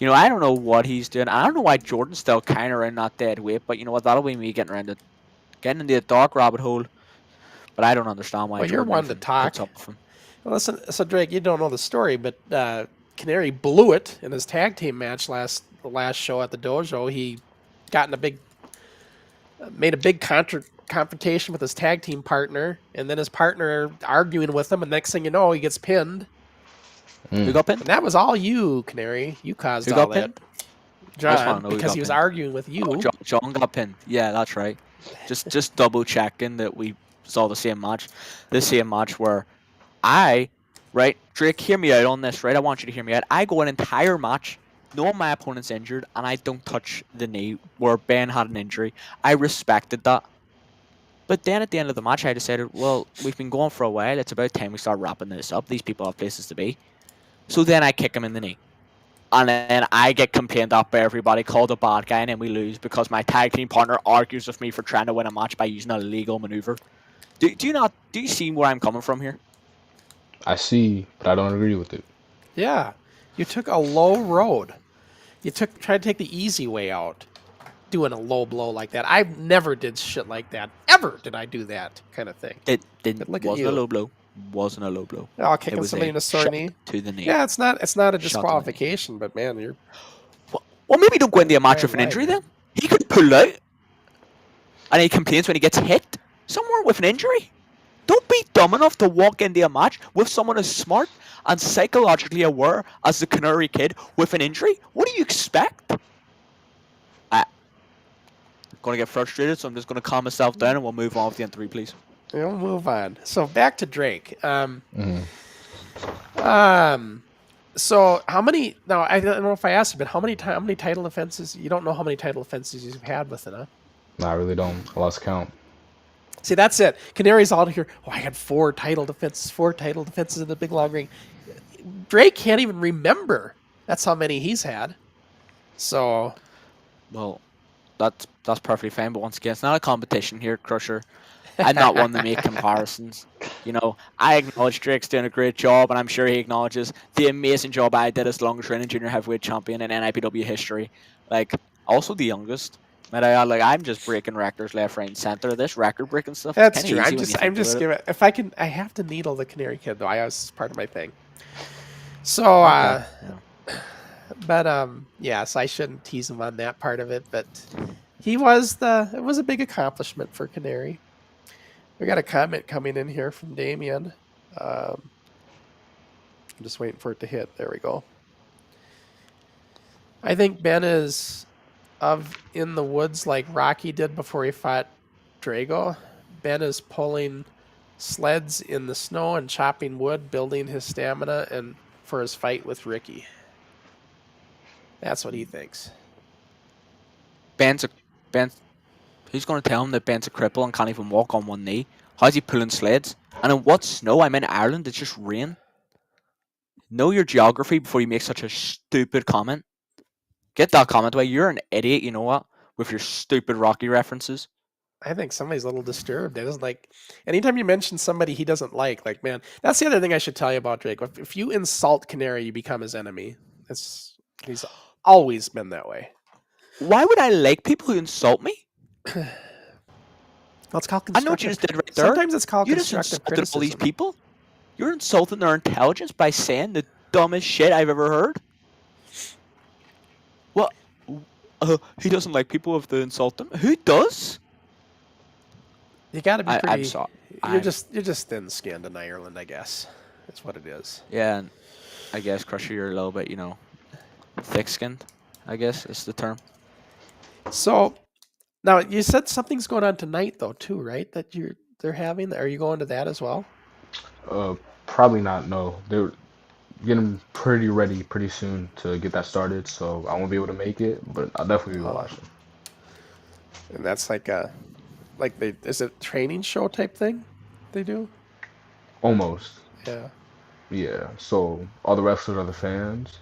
E: I don't know what he's doing. I don't know why Jordan's still kind of around that dead weight, but you know what? That'll be me getting into the dark rabbit hole. But I don't understand why.
B: Well, you're one to talk.
E: Puts up with him.
B: Well, listen, so Drake, you don't know the story, but Canary blew it in his tag team match the last show at the dojo. He got in made a big confrontation with his tag team partner, and then his partner arguing with him, and next thing you know, he gets pinned.
E: Who got pinned?
B: And that was all you, Canary. You caused
E: Who
B: all
E: got
B: that.
E: pinned?
B: John,
E: who
B: because
E: got
B: he was
E: pinned.
B: arguing with you.
E: Oh, John got pinned. Yeah, that's right. Just double checking that we saw the same match. The same match where Drake, hear me out on this, right? I want you to hear me out. I go an entire match knowing my opponent's injured, and I don't touch the knee where Ben had an injury. I respected that. But then at the end of the match, I decided, well, we've been going for a while. It's about time we start wrapping this up. These people have places to be. So then I kick him in the knee. And then I get complained at by everybody, called a bad guy, and then we lose because my tag team partner argues with me for trying to win a match by using a legal maneuver. Do you see where I'm coming from here?
F: I see, but I don't agree with it.
B: Yeah. You took a low road. You tried to take the easy way out, doing a low blow like that. I never did shit like that. Ever did I do that kind of thing.
E: It didn't.
B: Look at
E: Wasn't a
B: you.
E: low blow. Wasn't a low blow.
B: Oh, kicking
E: It was
B: somebody in a sore
E: shot
B: knee.
E: to the knee.
B: Yeah, it's not a
E: Shot to the knee.
B: disqualification, but man, you're
E: Well, maybe don't go into a match with an
B: Right,
E: injury
B: right.
E: then. He could pull out. And he complains when he gets hit somewhere with an injury. Don't be dumb enough to walk into a match with someone as smart and psychologically aware as the Canary Kid with an injury. What do you expect? I'm going to get frustrated, so I'm just going to calm myself down and we'll move on with the N3, please.
B: We'll move on. So back to Drake. So how many? Now I don't know if I asked you, but how many title defenses? You don't know how many title defenses you've had with it, huh?
F: No, I really don't. I lost count.
B: See, that's it. Canary's all here. Oh, I had 4 title defenses in the big long ring. Drake can't even remember. That's how many he's had. So,
E: Well, that's perfectly fine. But once again, it's not a competition here, Crusher. I'm not one to make comparisons. You know, I acknowledge Drake's doing a great job, and I'm sure he acknowledges the amazing job I did as longest reigning junior heavyweight champion in NIPW history. Like, also the youngest. Might I add, like, I'm just breaking records left, right, and center. This record breaking stuff is
B: That's
E: kind of
B: true.
E: easy
B: I'm
E: when you
B: just
E: think about it.
B: giving. If I can, I have to needle the Canary Kid though. It's part of my thing. So,
E: Okay. Yeah.
B: but yes, I shouldn't tease him on that part of it. But it was a big accomplishment for Canary. We got a comment coming in here from Damien. I'm just waiting for it to hit. There we go. I think Ben is in the woods like Rocky did before he fought Drago. Ben is pulling sleds in the snow and chopping wood, building his stamina and for his fight with Ricky. That's what he thinks.
E: Ben's. Who's going to tell him that Ben's a cripple and can't even walk on one knee? How's he pulling sleds? And in what snow? I'm in Ireland. It's just rain. Know your geography before you make such a stupid comment. Get that comment away. You're an idiot. You know what? With your stupid Rocky references.
B: I think somebody's a little disturbed. It doesn't like anytime you mention somebody he doesn't like, man, that's the other thing I should tell you about Drake. If you insult Canary, you become his enemy. He's always been that way.
E: Why would I like people who insult me?
B: Well, it's called
E: I know what you just did right there.
B: Sometimes it's called
E: You just
B: constructive
E: insulted all these
B: criticism.
E: people. You're insulting their intelligence by saying the dumbest shit I've ever heard. What? He doesn't like people if they insult him. Who does?
B: You got to be pretty.
E: I'm sorry.
B: You're just thin-skinned in Ireland, I guess. That's what it is.
E: Yeah, and I guess Crusher, you're a little bit, thick-skinned. I guess is the term.
B: So, now you said something's going on tonight, though, too, right? That they're having. Are you going to that as well?
F: Probably not. No, they're getting pretty ready pretty soon to get that started, so I won't be able to make it, but I'll definitely be watching.
B: And that's is it a training show type thing they do?
F: Almost.
B: Yeah.
F: Yeah. So all the wrestlers are the fans,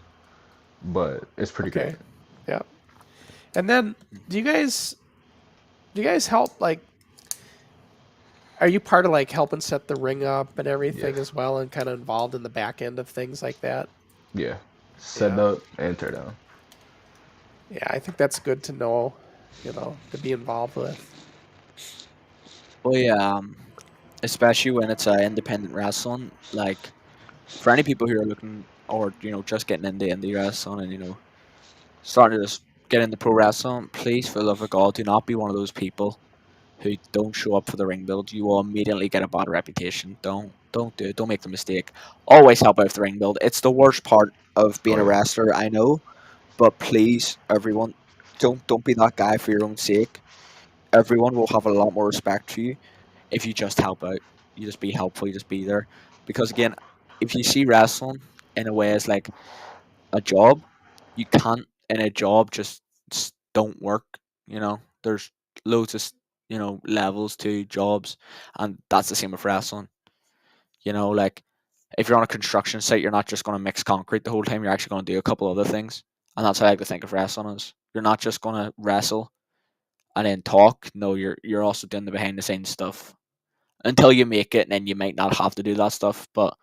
F: but it's pretty
B: Okay.
F: good.
B: Yeah. And then, do you guys help are you part of helping set the ring up and everything
F: Yes.
B: as well, and kind of involved in the back end of things like that?
F: Yeah. Set
B: Yeah.
F: up and tear down.
B: Yeah, I think that's good to know, to be involved with.
E: Well, yeah, especially when it's independent wrestling. Like, for any people who are looking or just getting into indie wrestling and starting to just get into pro wrestling, please, for the love of God, do not be one of those people who don't show up for the ring build. You will immediately get a bad reputation. Don't do it. Don't make the mistake. Always help out with the ring build. It's the worst part of being
F: Oh,
E: a
F: yeah.
E: wrestler, I know, but please, everyone, don't be that guy for your own sake. Everyone will have a lot more respect for you if you just help out. You just be helpful. You just be there. Because again, if you see wrestling in a way as like a job, you can't in a job just don't work. There's loads of levels to jobs, and that's the same with wrestling. Like if you're on a construction site, you're not just going to mix concrete the whole time. You're actually going to do a couple other things, and that's how I like to think of wrestling as. You're not just going to wrestle and then talk. No, you're also doing the behind the scenes stuff until you make it, and then you might not have to do that stuff, but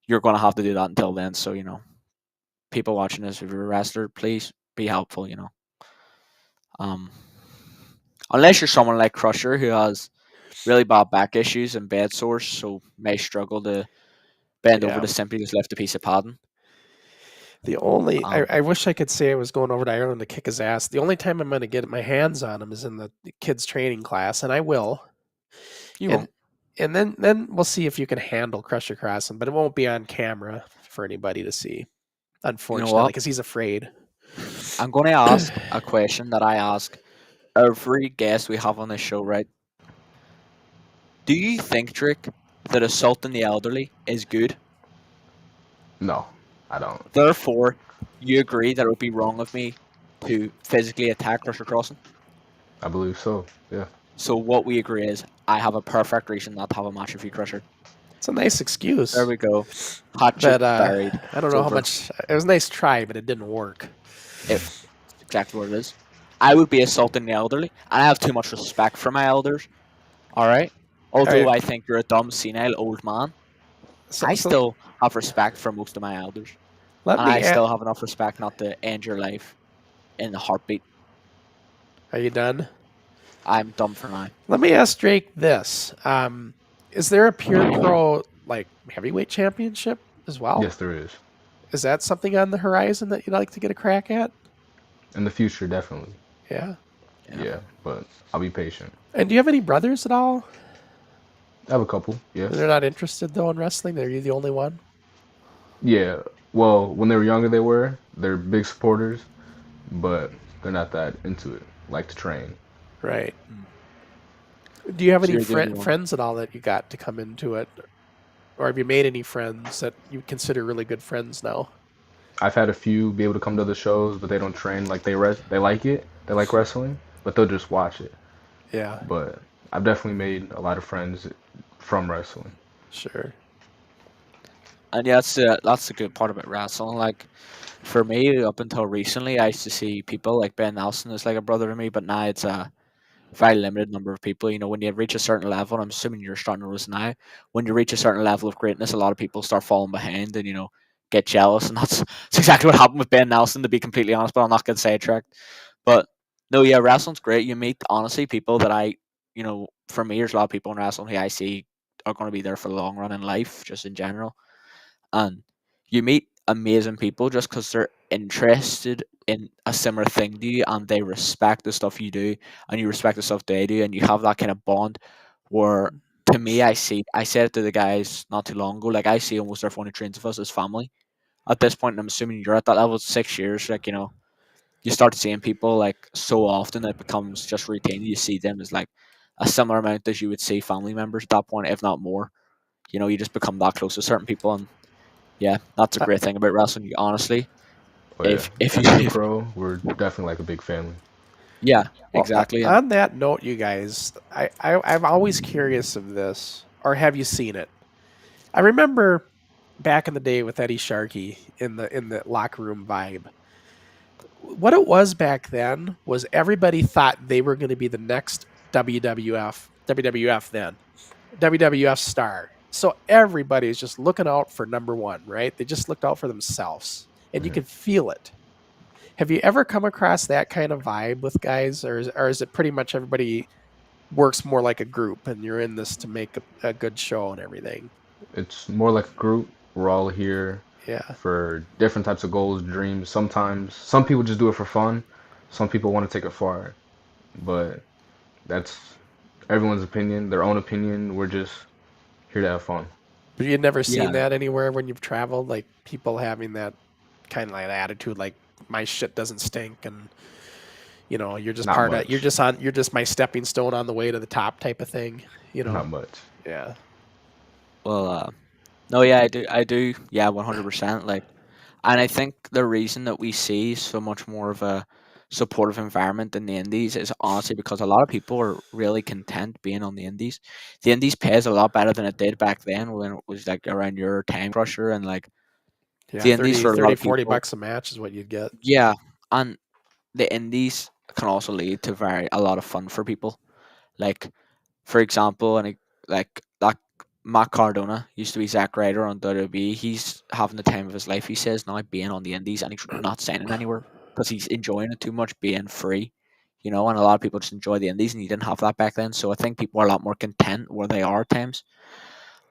E: you're going to have to do that until then. So people watching this, if you're a wrestler, please be helpful. Um, unless you're someone like Crusher who has really bad back issues and bed sores, so may struggle to bend over
B: Yeah.
E: to simply just lift a piece of padding.
B: The only
E: Um,
B: I wish I could say I was going over to Ireland to kick his ass. The only time I'm going to get my hands on him is in the kids training class, and I will.
E: You
B: and,
E: won't.
B: and then we'll see if you can handle Crusher Crossen, but it won't be on camera for anybody to see, unfortunately,
E: what?
B: because he's afraid.
E: I'm going to ask a question that I ask every guest we have on this show, right? Do you think, Drake, that assaulting the elderly is good?
F: No, I don't.
E: Therefore, you agree that it would be wrong of me to physically attack Crusher Crossen?
F: I believe so. Yeah.
E: So what we agree is I have a perfect reason not to have a match with you, Crusher.
B: It's a nice excuse.
E: There we go. Hatchet buried.
B: I don't
E: It's
B: know how
E: over.
B: much. It was a nice try, but it didn't work.
E: It's exactly what it is. I would be assaulting the elderly, and I have too much respect for my elders. All right. Although
B: right.
E: I think you're a dumb, senile old man,
B: So,
E: I
B: so
E: still have respect for most of my elders,
B: let
E: and I
B: me.
E: still have enough respect not to end your life in a heartbeat.
B: Are you done?
E: I'm dumb for now.
B: Let me ask Drake this: is there a pure pro like heavyweight championship as well?
F: Yes, there is.
B: Is that something on the horizon that you'd like to get a crack at?
F: In the future, definitely.
B: Yeah.
E: Yeah.
F: Yeah, but I'll be patient.
B: And do you have any brothers at all?
F: I have a couple. Yes.
B: They're not interested though in wrestling. Are you the only one?
F: Yeah. Well, when they were younger, they were. They're big supporters, but they're not that into it. Like to train.
B: Right.
E: Mm.
B: Do you have
E: So
B: any
E: you're the only one.
B: friends at all that you got to come into it, or have you made any friends that you consider really good friends now?
F: I've had a few be able to come to the shows, but they don't train. Like they like it. They like wrestling, but they'll just watch it.
B: Yeah.
F: But I've definitely made a lot of friends from wrestling.
B: Sure.
E: And yeah, that's the good part about wrestling. Like for me, up until recently, I used to see people like Ben Nelson is like a brother to me, but now it's a very limited number of people. You know, when you reach a certain level, and I'm assuming you're starting to notice now, when you reach a certain level of greatness, a lot of people start falling behind and get jealous, and that's exactly what happened with Ben Nelson. To be completely honest, but I'm not getting sidetracked. But no, yeah, wrestling's great. You meet honestly people that for me, there's a lot of people in wrestling who I see are going to be there for the long run in life, just in general, and you meet amazing people just because they're interested in a similar thing to you and they respect the stuff you do and you respect the stuff they do and you have that kind of bond where to me I said it to the guys not too long ago, like I see almost everyone who trains with us as family at this point, and I'm assuming you're at that level. 6 years, like you start seeing people like so often that it becomes just routine. You see them as like a similar amount as you would see family members at that point, if not more. You just become that close to certain people, and yeah, that's a
B: Uh,
E: great thing about wrestling. You honestly,
F: Oh yeah,
E: if you,
F: as a pro, we're definitely like a big family.
E: yeah,
B: Well,
E: exactly, and
B: on that note, you guys, I'm always curious of this, or have you seen it? I remember back in the day with Eddie Sharkey in the locker room vibe. What it was back then was everybody thought they were going to be the next WWF then, WWF star. So everybody's just looking out for number one, right? They just looked out for themselves, and you
F: Mhm.
B: could feel it. Have you ever come across that kind of vibe with guys, or is it pretty much everybody works more like a group, and you're in this to make a good show and everything?
F: It's more like a group. We're all here
B: Yeah.
F: for different types of goals, dreams. Sometimes some people just do it for fun. Some people want to take it far, but that's everyone's opinion, their own opinion. We're just here to have fun.
B: But you've never
E: yeah,
B: seen that anywhere when you've traveled, like people having that kind of like attitude, like my shit doesn't stink, and you're just
F: Not
B: part of,
F: much.
B: you're just my stepping stone on the way to the top type of thing.
F: Not much.
B: Yeah.
E: well, no, yeah, I do, yeah, 100%. Like, and I think the reason that we see so much more of a supportive environment in the Indies is honestly because a lot of people are really content being on the Indies. The Indies pays a lot better than it did back then when it was like around your time crusher and like
B: Yeah,
E: the Indies
B: 30,
E: for a lot
B: 30,
E: of
B: 40
E: people.
B: bucks a match is what you'd get.
E: Yeah, and the Indies can also lead to a lot of fun for people. Like, for example, like that Matt Cardona used to be Zack Ryder on WWE. He's having the time of his life. He says now being on the Indies and he's not signing anywhere because he's enjoying it too much being free. And a lot of people just enjoy the Indies, and you didn't have that back then. So I think people are a lot more content where they are at times.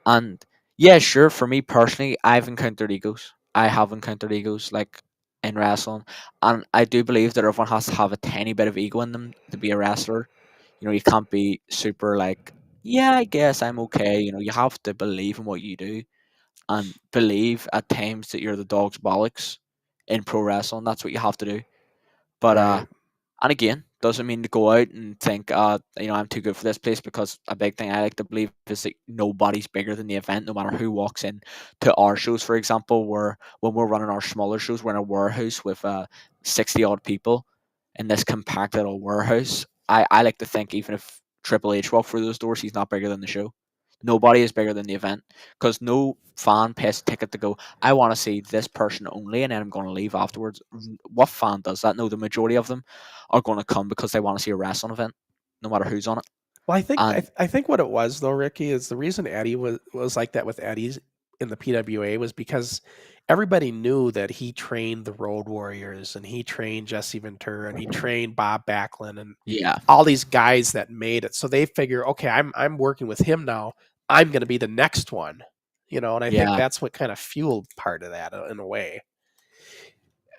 E: And yeah, sure, for me personally, I've encountered egos. I have encountered egos like in wrestling. And I do believe that everyone has to have a tiny bit of ego in them to be a wrestler. You can't be super like, yeah, I guess I'm okay. You have to believe in what you do and believe at times that you're the dog's bollocks in pro wrestling. That's what you have to do. But
B: Right.
E: and again, doesn't mean to go out and think, I'm too good for this place, because a big thing I like to believe is that nobody's bigger than the event, no matter who walks in to our shows, for example, where when we're running our smaller shows, we're in a warehouse with 60 odd people in this compact little warehouse. I like to think even if Triple H walked through those doors, he's not bigger than the show. Nobody is bigger than the event because no fan pays a ticket to go, I want to see this person only and then I'm going to leave afterwards. What fan does that? No, the majority of them are going to come because they want to see a wrestling event, no matter who's on it.
B: Well, I think
E: And
B: I think what it was though, Ricky, is the reason Eddie was like that with Eddie's in the PWA was because everybody knew that he trained the Road Warriors and he trained Jesse Ventura and he trained Bob Backlund and
E: yeah,
B: all these guys that made it. So they figure, okay, I'm working with him now. I'm going to be the next one, you know. And I think
E: yeah,
B: that's what kind of fueled part of that in a way.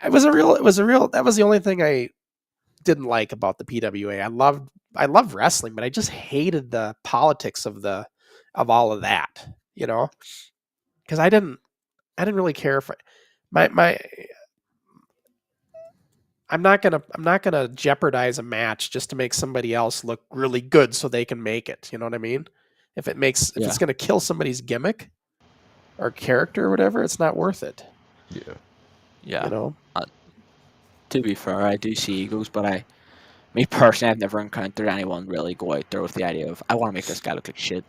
B: It was a real. That was the only thing I didn't like about the PWA. I loved wrestling, but I just hated the politics of all of that, you know, because I didn't really care for my I'm not gonna jeopardize a match just to make somebody else look really good so they can make it. You know what I mean? If
E: yeah,
B: it's gonna kill somebody's gimmick or character or whatever, it's not worth it.
F: Yeah.
E: yeah.
B: You know?
E: To be fair, I do see egos, but me personally, I've never encountered anyone really go out there with the idea of, I want to make this guy look like shit,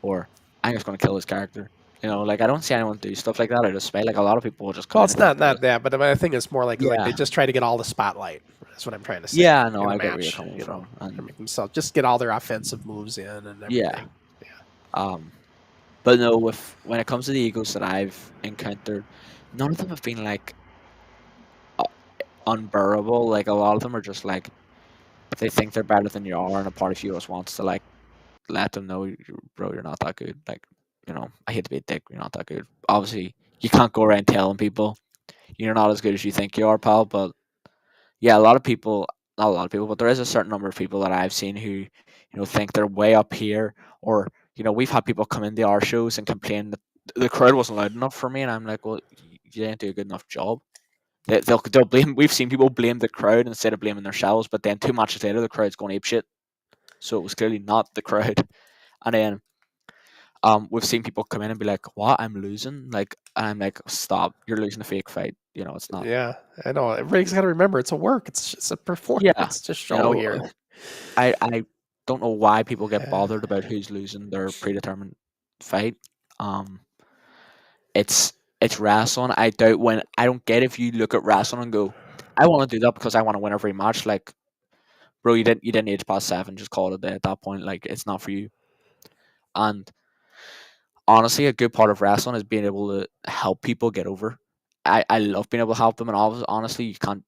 E: or I'm just going to kill this character. You know, like I don't see anyone do stuff like that out of spite. Like a lot of people will just come
B: Well,
E: in
B: it's
E: and think
B: not that, but I think it's more like
E: Yeah.
B: they just try to get all the spotlight. That's what I'm trying to say.
E: Yeah, no,
B: in a
E: I get where you're
B: match,
E: coming
B: you
E: from.
B: know,
E: And
B: to make themselves just get all their offensive moves in and everything.
E: yeah, but no, when it comes to the egos that I've encountered, none of them have been like unbearable. Like a lot of them are just like they think they're better than you are, and a part of you just wants to like let them know, bro, you're not that good. Like, you know, I hate to be a dick, you're not that good. Obviously, you can't go around telling people you're not as good as you think you are, pal. But yeah, a lot of people, not a lot of people, but there is a certain number of people that I've seen who, think they're way up here, or we've had people come into our shows and complain that the crowd wasn't loud enough for me, and I'm like, well, you didn't do a good enough job. They'll blame. We've seen people blame the crowd instead of blaming themselves, but then 2 matches later, the crowd's going apeshit. So it was clearly not the crowd. And then we've seen people come in and be like, "What? I'm losing!" Like, and I'm like, "Stop! You're losing a fake fight. It's not."
B: Yeah, I know. Everybody's got to remember it's a work. It's a performance.
E: Yeah,
B: It's just show here.
E: I don't know why people get bothered about who's losing their predetermined fight. It's wrestling. I don't get if you look at wrestling and go, I want to do that because I want to win every match. Like, bro, you didn't age past 7. Just call it a day at that point. Like, it's not for you. And honestly, a good part of wrestling is being able to help people get over. I love being able to help them, and honestly, you can't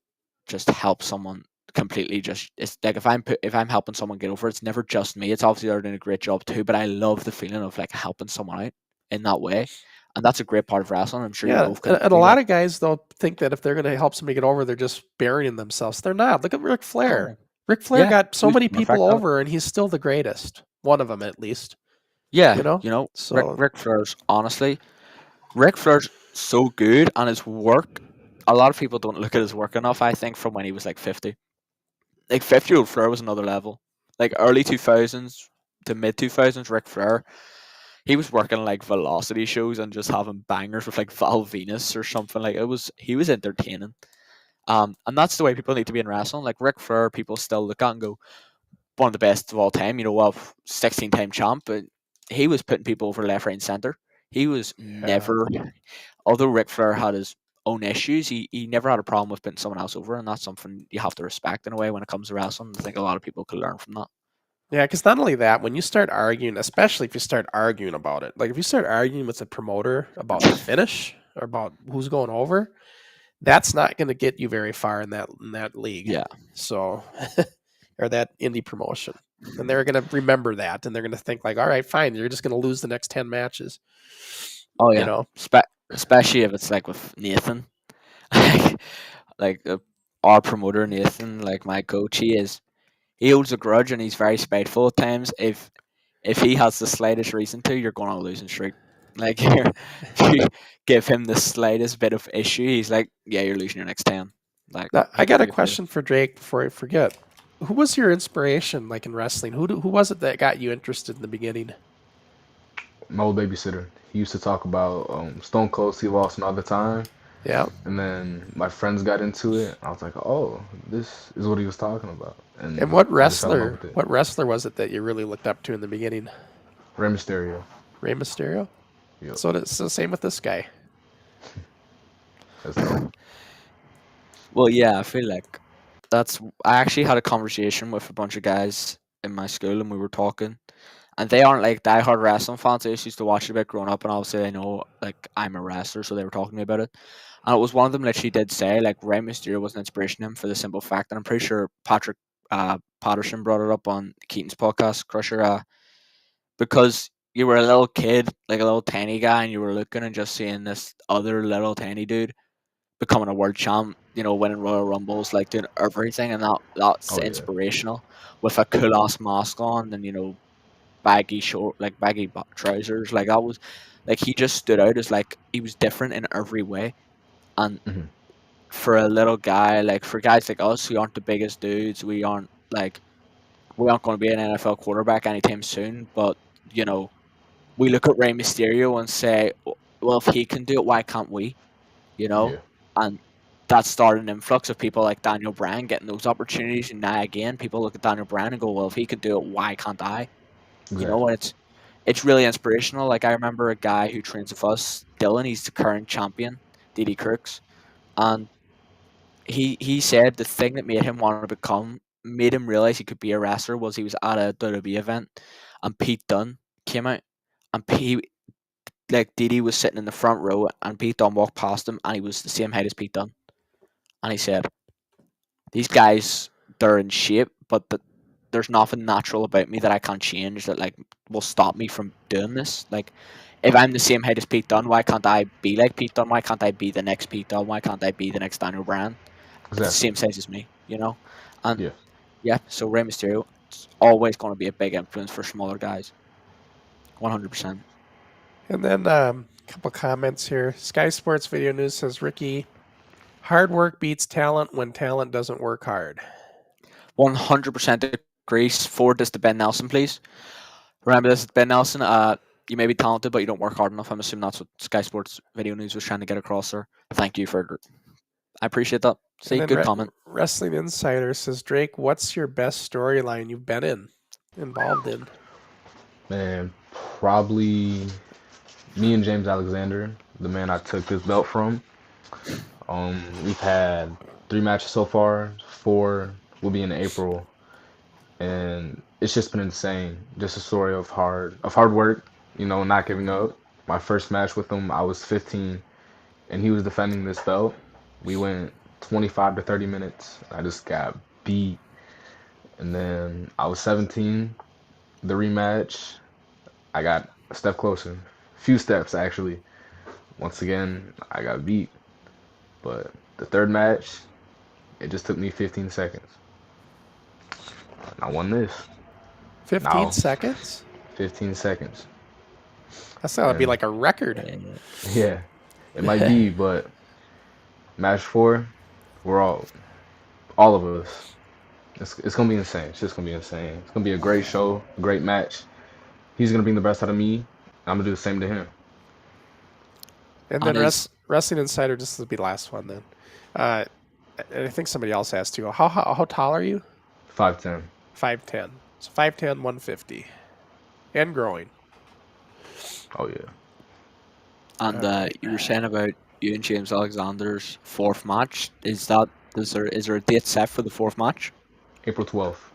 E: just help someone completely. Just it's like if I'm helping someone get over, it's never just me. It's obviously they're doing a great job too, but I love the feeling of like helping someone out in that way, and that's a great part of wrestling. I'm sure you
B: Yeah,
E: both can.
B: and a lot of guys though think that if they're going to help somebody get over, they're just burying themselves. They're not. Look at Ric Flair.
E: Oh,
B: Ric Flair
E: yeah,
B: got so
E: who's
B: many
E: gonna
B: people
E: affect that?
B: over, and he's still the greatest. One of them, at least.
E: Yeah,
B: So
E: Ric Flair's honestly, Ric Flair's so good, and his work. A lot of people don't look at his work enough. I think from when he was like 50. Like 50-year-old Flair was another level. Like early 2000s to mid 2000s, Ric Flair, he was working like velocity shows and just having bangers with like Val Venus or something. Like he was entertaining. And that's the way people need to be in wrestling. Like Ric Flair, people still look at and go, one of the best of all time. 16-time champ, but he was putting people over left, right, and center. He was never, although Ric Flair had his own issues, he never had a problem with putting someone else over, and that's something you have to respect in a way when it comes to wrestling. I think a lot of people could learn from that.
B: yeah, because not only that, when you start arguing, especially if you start arguing about it, like if you start arguing with the promoter about the finish or about who's going over, that's not going to get you very far in that league.
E: Yeah.
B: So, or that indie promotion, and they're going to remember that, and they're going to think like, all right, fine, you're just going to lose the next 10 matches.
E: Oh yeah, especially if it's like with Nathan, like our promoter Nathan, like my coach, he holds a grudge and he's very spiteful at times. If he has the slightest reason to, you're going on a losing streak. Like if you give him the slightest bit of issue, he's like, yeah, you're losing your next 10. Like,
B: Now, I got a question for Drake before I forget. Who was your inspiration, like in wrestling? Who was it that got you interested in the beginning?
F: My old babysitter. He used to talk about Stone Cold Steve Austin all the time.
B: Yeah.
F: And then my friends got into it. I was like, oh, this is what he was talking about.
B: And what
F: I just fell in love
B: wrestler?
F: with it.
B: What wrestler was it that you really looked up to in the beginning?
F: Rey Mysterio.
B: Rey Mysterio.
F: Yep.
B: So it's the same with this guy.
F: That's dope.
E: Well, yeah, I feel like I actually had a conversation with a bunch of guys in my school, and we were talking, and they aren't like diehard wrestling fans. They just used to watch it a bit growing up, and obviously I know like I'm a wrestler, so they were talking to me about it. And it was one of them literally did say like Rey Mysterio was an inspiration to him for the simple fact, and I'm pretty sure Patrick Patterson brought it up on Keaton's podcast, Crusher, because you were a little kid, like a little tiny guy, and you were looking and just seeing this other little tiny dude becoming a world champ, winning Royal Rumbles, like doing everything, and that's
F: Oh yeah.
E: inspirational with a cool ass mask on, and baggy short, like trousers, like that was, like he just stood out as like he was different in every way, and
F: Mhm.
E: for a little guy, like for guys like us who aren't the biggest dudes, we aren't going to be an NFL quarterback anytime soon, but we look at Rey Mysterio and say, well, if he can do it, why can't we?
F: Yeah.
E: And that started an influx of people like Daniel Bryan getting those opportunities, and now again, people look at Daniel Bryan and go, well, if he can do it, why can't I?
F: Exactly.
E: And it's really inspirational. Like I remember a guy who trains with us, Dylan. He's the current champion, DD Crooks, and he said the thing that made him want to made him realize he could be a wrestler was he was at a WWE event, and Pete Dunne came out, and like Didi was sitting in the front row, and Pete Dunne walked past him, and he was the same height as Pete Dunne, and he said, "These guys, they're in shape, but there's nothing natural about me that I can't change that like will stop me from doing this. Like, if I'm the same height as Pete Dunne, why can't I be like Pete Dunne? Why can't I be the next Pete Dunne? Why can't I be the next Daniel Bryan? It's the
F: Exactly.
E: same size as me, And
F: Yeah.
E: yeah, so Rey Mysterio is always going to be a big influence for smaller guys, 100%.
B: And then a couple comments here. Sky Sports Video News says, Ricky, hard work beats talent when talent doesn't work hard.
E: 100% agree. Forward this to Ben Nelson, please. Remember, this is Ben Nelson. You may be talented, but you don't work hard enough. I'm assuming that's what Sky Sports Video News was trying to get across there. Thank you for. I appreciate that. See, good comment.
B: Wrestling Insider says, Drake, what's your best storyline you've been involved in?
F: Man, probably me and James Alexander, the man I took this belt from. We've had 3 matches so far. 4 will be in April, and it's just been insane. Just a story of hard work, not giving up. My first match with him, I was 15, and he was defending this belt. We went 25 to 30 minutes. I just got beat, and then I was 17. The rematch, I got a step closer, few steps actually. Once again, I got beat. But the third match, it just took me 15 seconds. And I won this.
B: 15
F: Now,
B: seconds?
F: 15 seconds.
B: That's got to be
F: And-
B: like a record.
F: Yeah, it might be, but match 4, we're all of us. It's gonna be insane. It's just gonna be insane. It's gonna be a great show, a great match. He's gonna bring the best out of me. I'm gonna do the same to him.
B: And then Wrestling Insider, this will be the last one then. And I think somebody else asked too. How tall are you?
F: 5'10".
B: 5'10". So 5'10", 150. And growing.
F: Oh yeah.
E: And you were saying about you and James Alexander's 4th match. Is there a date set for the 4th match?
F: April 12th.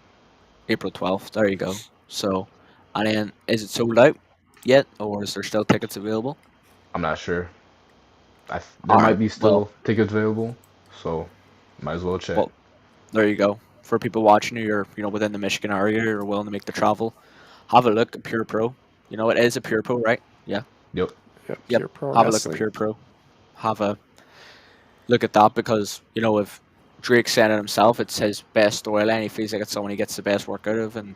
E: April 12th. There you go. So, and then is it sold out yet, or is there still tickets available?
F: I'm not sure. There
E: Alright,
F: might be still tickets available, so might as well check.
E: Well, there you go. For people watching who are within the Michigan area or willing to make the travel, have a look at Pure Pro. It is a Pure Pro, right? Yeah.
F: Yep.
B: Yep,
E: Yep.
B: Pure Pro
E: Have a look
B: Wrestling.
E: at Pure Pro. Have a look at that because if Drake said it himself, it's his best storyline. He feels like it's someone he gets the best work out of, and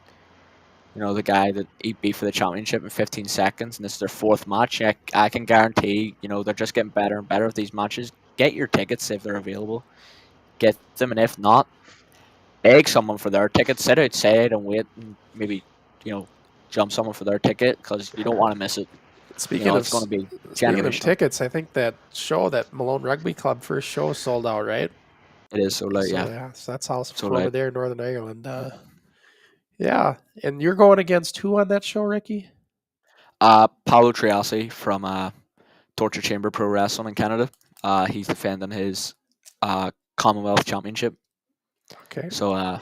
E: the guy that he beat for the championship in 15 seconds, and this is their 4th match. I can guarantee, they're just getting better and better with these matches. Get your tickets if they're available. Get them, and if not, beg someone for their ticket. Sit outside and wait, and maybe jump someone for their ticket because you don't want to miss it.
B: Speaking
E: It's going to be
B: speaking of
E: generational.
B: tickets, I think that Malone Rugby Club first show sold out, right?
E: It is so late, yeah.
B: So that's all
E: So
B: over
E: late.
B: there in Northern Ireland. Yeah, and you're going against who on that show, Ricky?
E: Paulo Triassi from Torture Chamber Pro Wrestling in Canada. He's defending his Commonwealth Championship.
B: Okay.
E: So,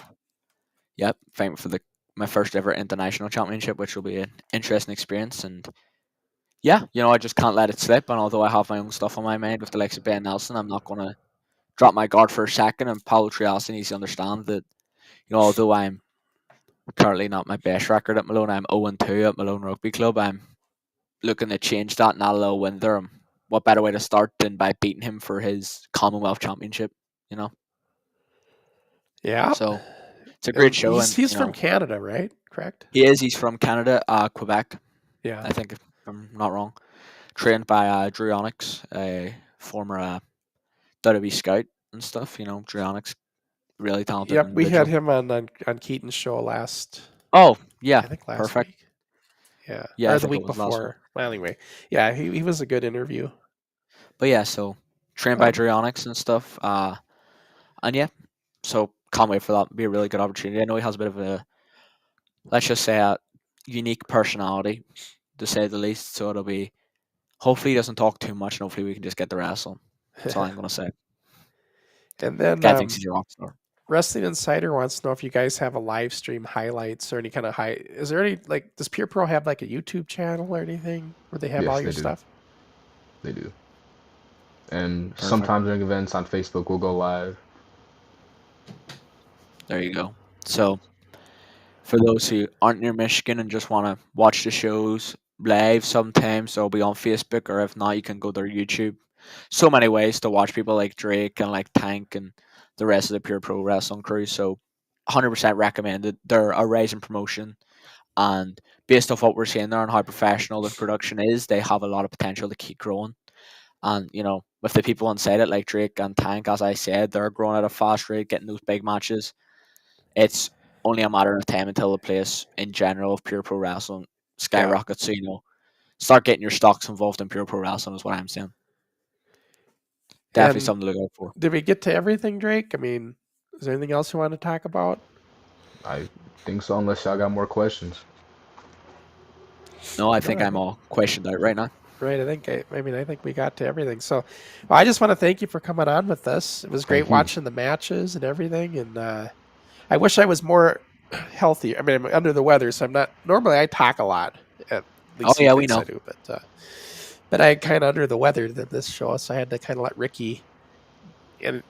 E: yep, fighting for my first ever international championship, which will be an interesting experience. And yeah, I just can't let it slip. And although I have my own stuff on my mind with the likes of Ben Nelson, I'm not going to drop my guard for a second. And Paulo Triassi needs to understand that, although I'm currently not my best record at Malone, I'm 0-2 at Malone Rugby Club. I'm looking to change that, not allow a win there. What better way to start than by beating him for his Commonwealth Championship?
B: Yeah.
E: So it's a great show.
B: He's from Canada, right? Correct.
E: He is. He's from Canada, Quebec.
B: Yeah.
E: I think, if I'm not wrong. Trained by Drew Onyx, a former WWE scout and stuff. Drew Onyx, really talented.
B: Yep, we had
E: individual.
B: him on Keaton's show last.
E: Oh yeah,
B: I think last
E: perfect.
B: week. Yeah,
E: Yeah,
B: or
E: I
B: the
E: think it
B: week
E: was last week.
B: before. Well, anyway, yeah, he was a good interview.
E: But yeah, so trained by Drew Onyx and stuff. And yeah, so can't wait for that. It'll be a really good opportunity. I know he has a bit of a, let's just say, a unique personality, to say the least. So it'll be, hopefully he doesn't talk too much, and hopefully we can just get the wrestle. That's all I'm gonna say.
B: And then
E: Guy thinks he's a rock star.
B: Wrestling Insider wants to know if you guys have a live stream highlights or any kind of Is there any does Pure Pro have like a YouTube channel or anything where they have
F: Yes,
B: all your
F: they do.
B: stuff?
F: They do. And
E: Perfect.
F: sometimes during events on Facebook, we'll go live.
E: There you go. So, for those who aren't near Michigan and just want to watch the shows live, sometimes they'll be on Facebook, or if not, you can go to their YouTube. So many ways to watch people like Drake and like Tank and the rest of the Pure Pro Wrestling crew. So, 100% recommended. They're a rising promotion, and based off what we're seeing there and how professional the production is, they have a lot of potential to keep growing. And with the people inside it, like Drake and Tank, as I said, they're growing at a fast rate, getting those big matches. It's only a matter of time until the place in general of Pure Pro Wrestling skyrockets. So start getting your stocks involved in Pure Pro Wrestling is what I'm saying. Definitely
B: And
E: something to look out for.
B: Did we get to everything, Drake? I mean, is there anything else you want to talk about?
F: I think so, unless y'all got more questions.
E: No, I think I'm all questioned out right now.
B: Right, I think we got to everything. So, well, I just want to thank you for coming on with us. It was great
F: Thank you.
B: watching the matches and everything, and I wish I was more healthy. I mean, I'm under the weather, so I'm not. Normally, I talk a lot. At least
E: Yeah, we
B: thinks
E: know.
B: I do, but I kind of under the weather than this show, so I had to kind of let Ricky, and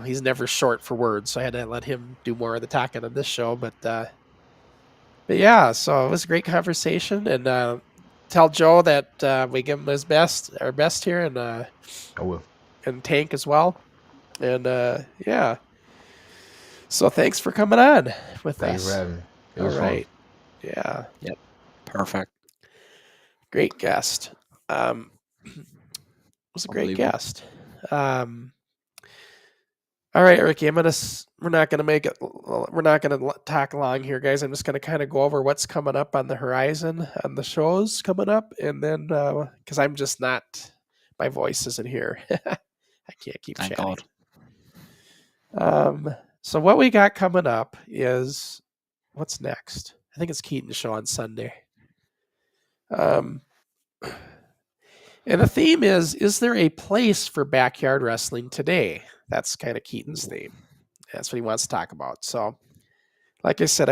B: he's never short for words, so I had to let him do more of the talking on this show. But yeah, so it was a great conversation, and tell Joe that we give him our best here, and
F: I will.
B: and Tank as well, and yeah. So thanks for coming on with
F: Thank you
B: us.
F: for having me. It
B: All
F: was
B: right. Yeah.
E: Perfect.
B: Great guest. Was a great
E: Unbelievable.
B: guest. All right, Ricky. We're not gonna talk long here, guys. I'm just gonna kind of go over what's coming up on the horizon on the shows coming up, and then because I'm just not, my voice isn't here. I can't keep
E: Thank
B: chatting.
E: God.
B: So what we got coming up is what's next? I think it's Keaton's show on Sunday. And the theme is there a place for backyard wrestling today? That's kind of Keaton's theme. That's what he wants to talk about. So, like I said,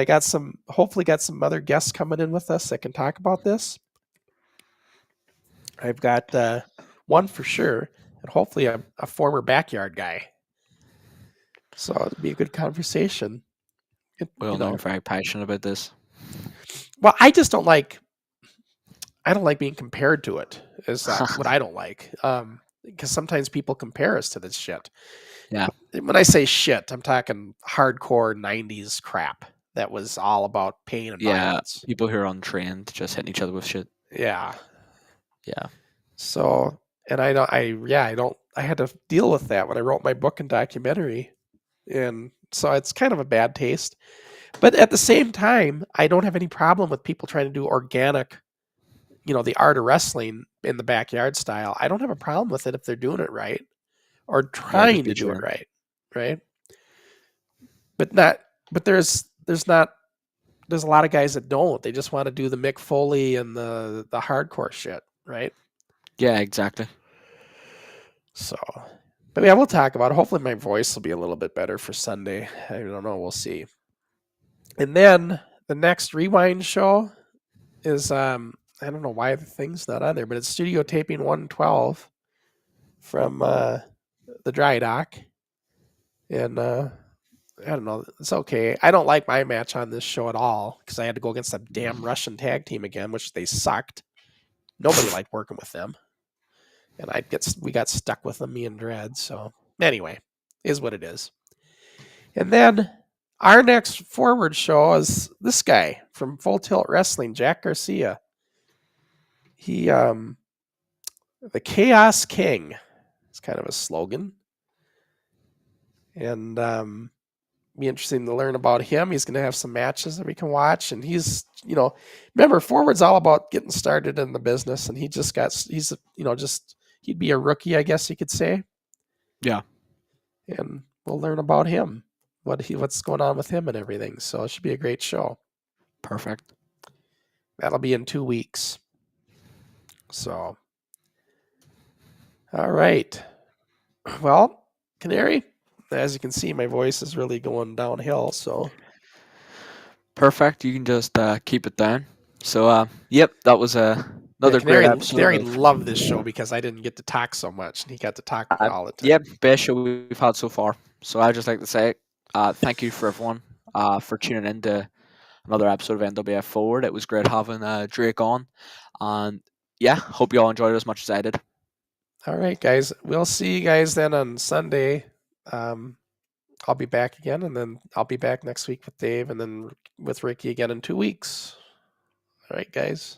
B: hopefully got some other guests coming in with us that can talk about this. I've got one for sure, and hopefully a former backyard guy. So it'd be a good conversation.
E: We all know you're very passionate about this.
B: Well, I just don't like. I don't like being compared to it. Is what I don't like. Because sometimes people compare us to this shit.
E: Yeah.
B: When I say shit, I'm talking hardcore '90s crap that was all about pain and violence.
E: People who are untrained just hitting each other with shit.
B: Yeah.
E: Yeah.
B: So, and I had to deal with that when I wrote my book and documentary. And so it's kind of a bad taste. But at the same time, I don't have any problem with people trying to do organic, the art of wrestling in the backyard style. I don't have a problem with it if they're doing it right or trying to do it right. Right. But there's there's a lot of guys that don't. They just want to do the Mick Foley and the hardcore shit, right?
E: Yeah, exactly.
B: So, but yeah, we'll talk about it. Hopefully my voice will be a little bit better for Sunday. I don't know. We'll see. And then the next Rewind show is, I don't know why the thing's not on there, but it's studio taping 112 from the dry dock. And I don't know. It's okay. I don't like my match on this show at all because I had to go against that damn Russian tag team again, which they sucked. Nobody liked working with them. And we got stuck with them, me and Dredd. So anyway, is what it is. And then our next Forward show is this guy from Full Tilt Wrestling, Jack Garcia. He, the Chaos King. It's kind of a slogan. And be interesting to learn about him. He's going to have some matches that we can watch. And he's, remember, Forward's all about getting started in the business. And he'd be a rookie, I guess you could say.
E: Yeah.
B: And we'll learn about him, what's going on with him and everything. So it should be a great show.
E: Perfect.
B: That'll be in 2 weeks. So, all right. Well, Canary, as you can see, my voice is really going downhill. So,
E: Perfect. You can just keep it down. So, yep, that was another great episode.
B: Canary loved this show because I didn't get to talk so much, and he got to talk all the time.
E: Yep, best show we've had so far. So I just like to say thank you for everyone for tuning in to another episode of NWF Forward. It was great having Drake on. And yeah, hope you all enjoyed it as much as I did.
B: All right, guys. We'll see you guys then on Sunday. I'll be back again, and then I'll be back next week with Dave, and then with Ricky again in 2 weeks. All right, guys.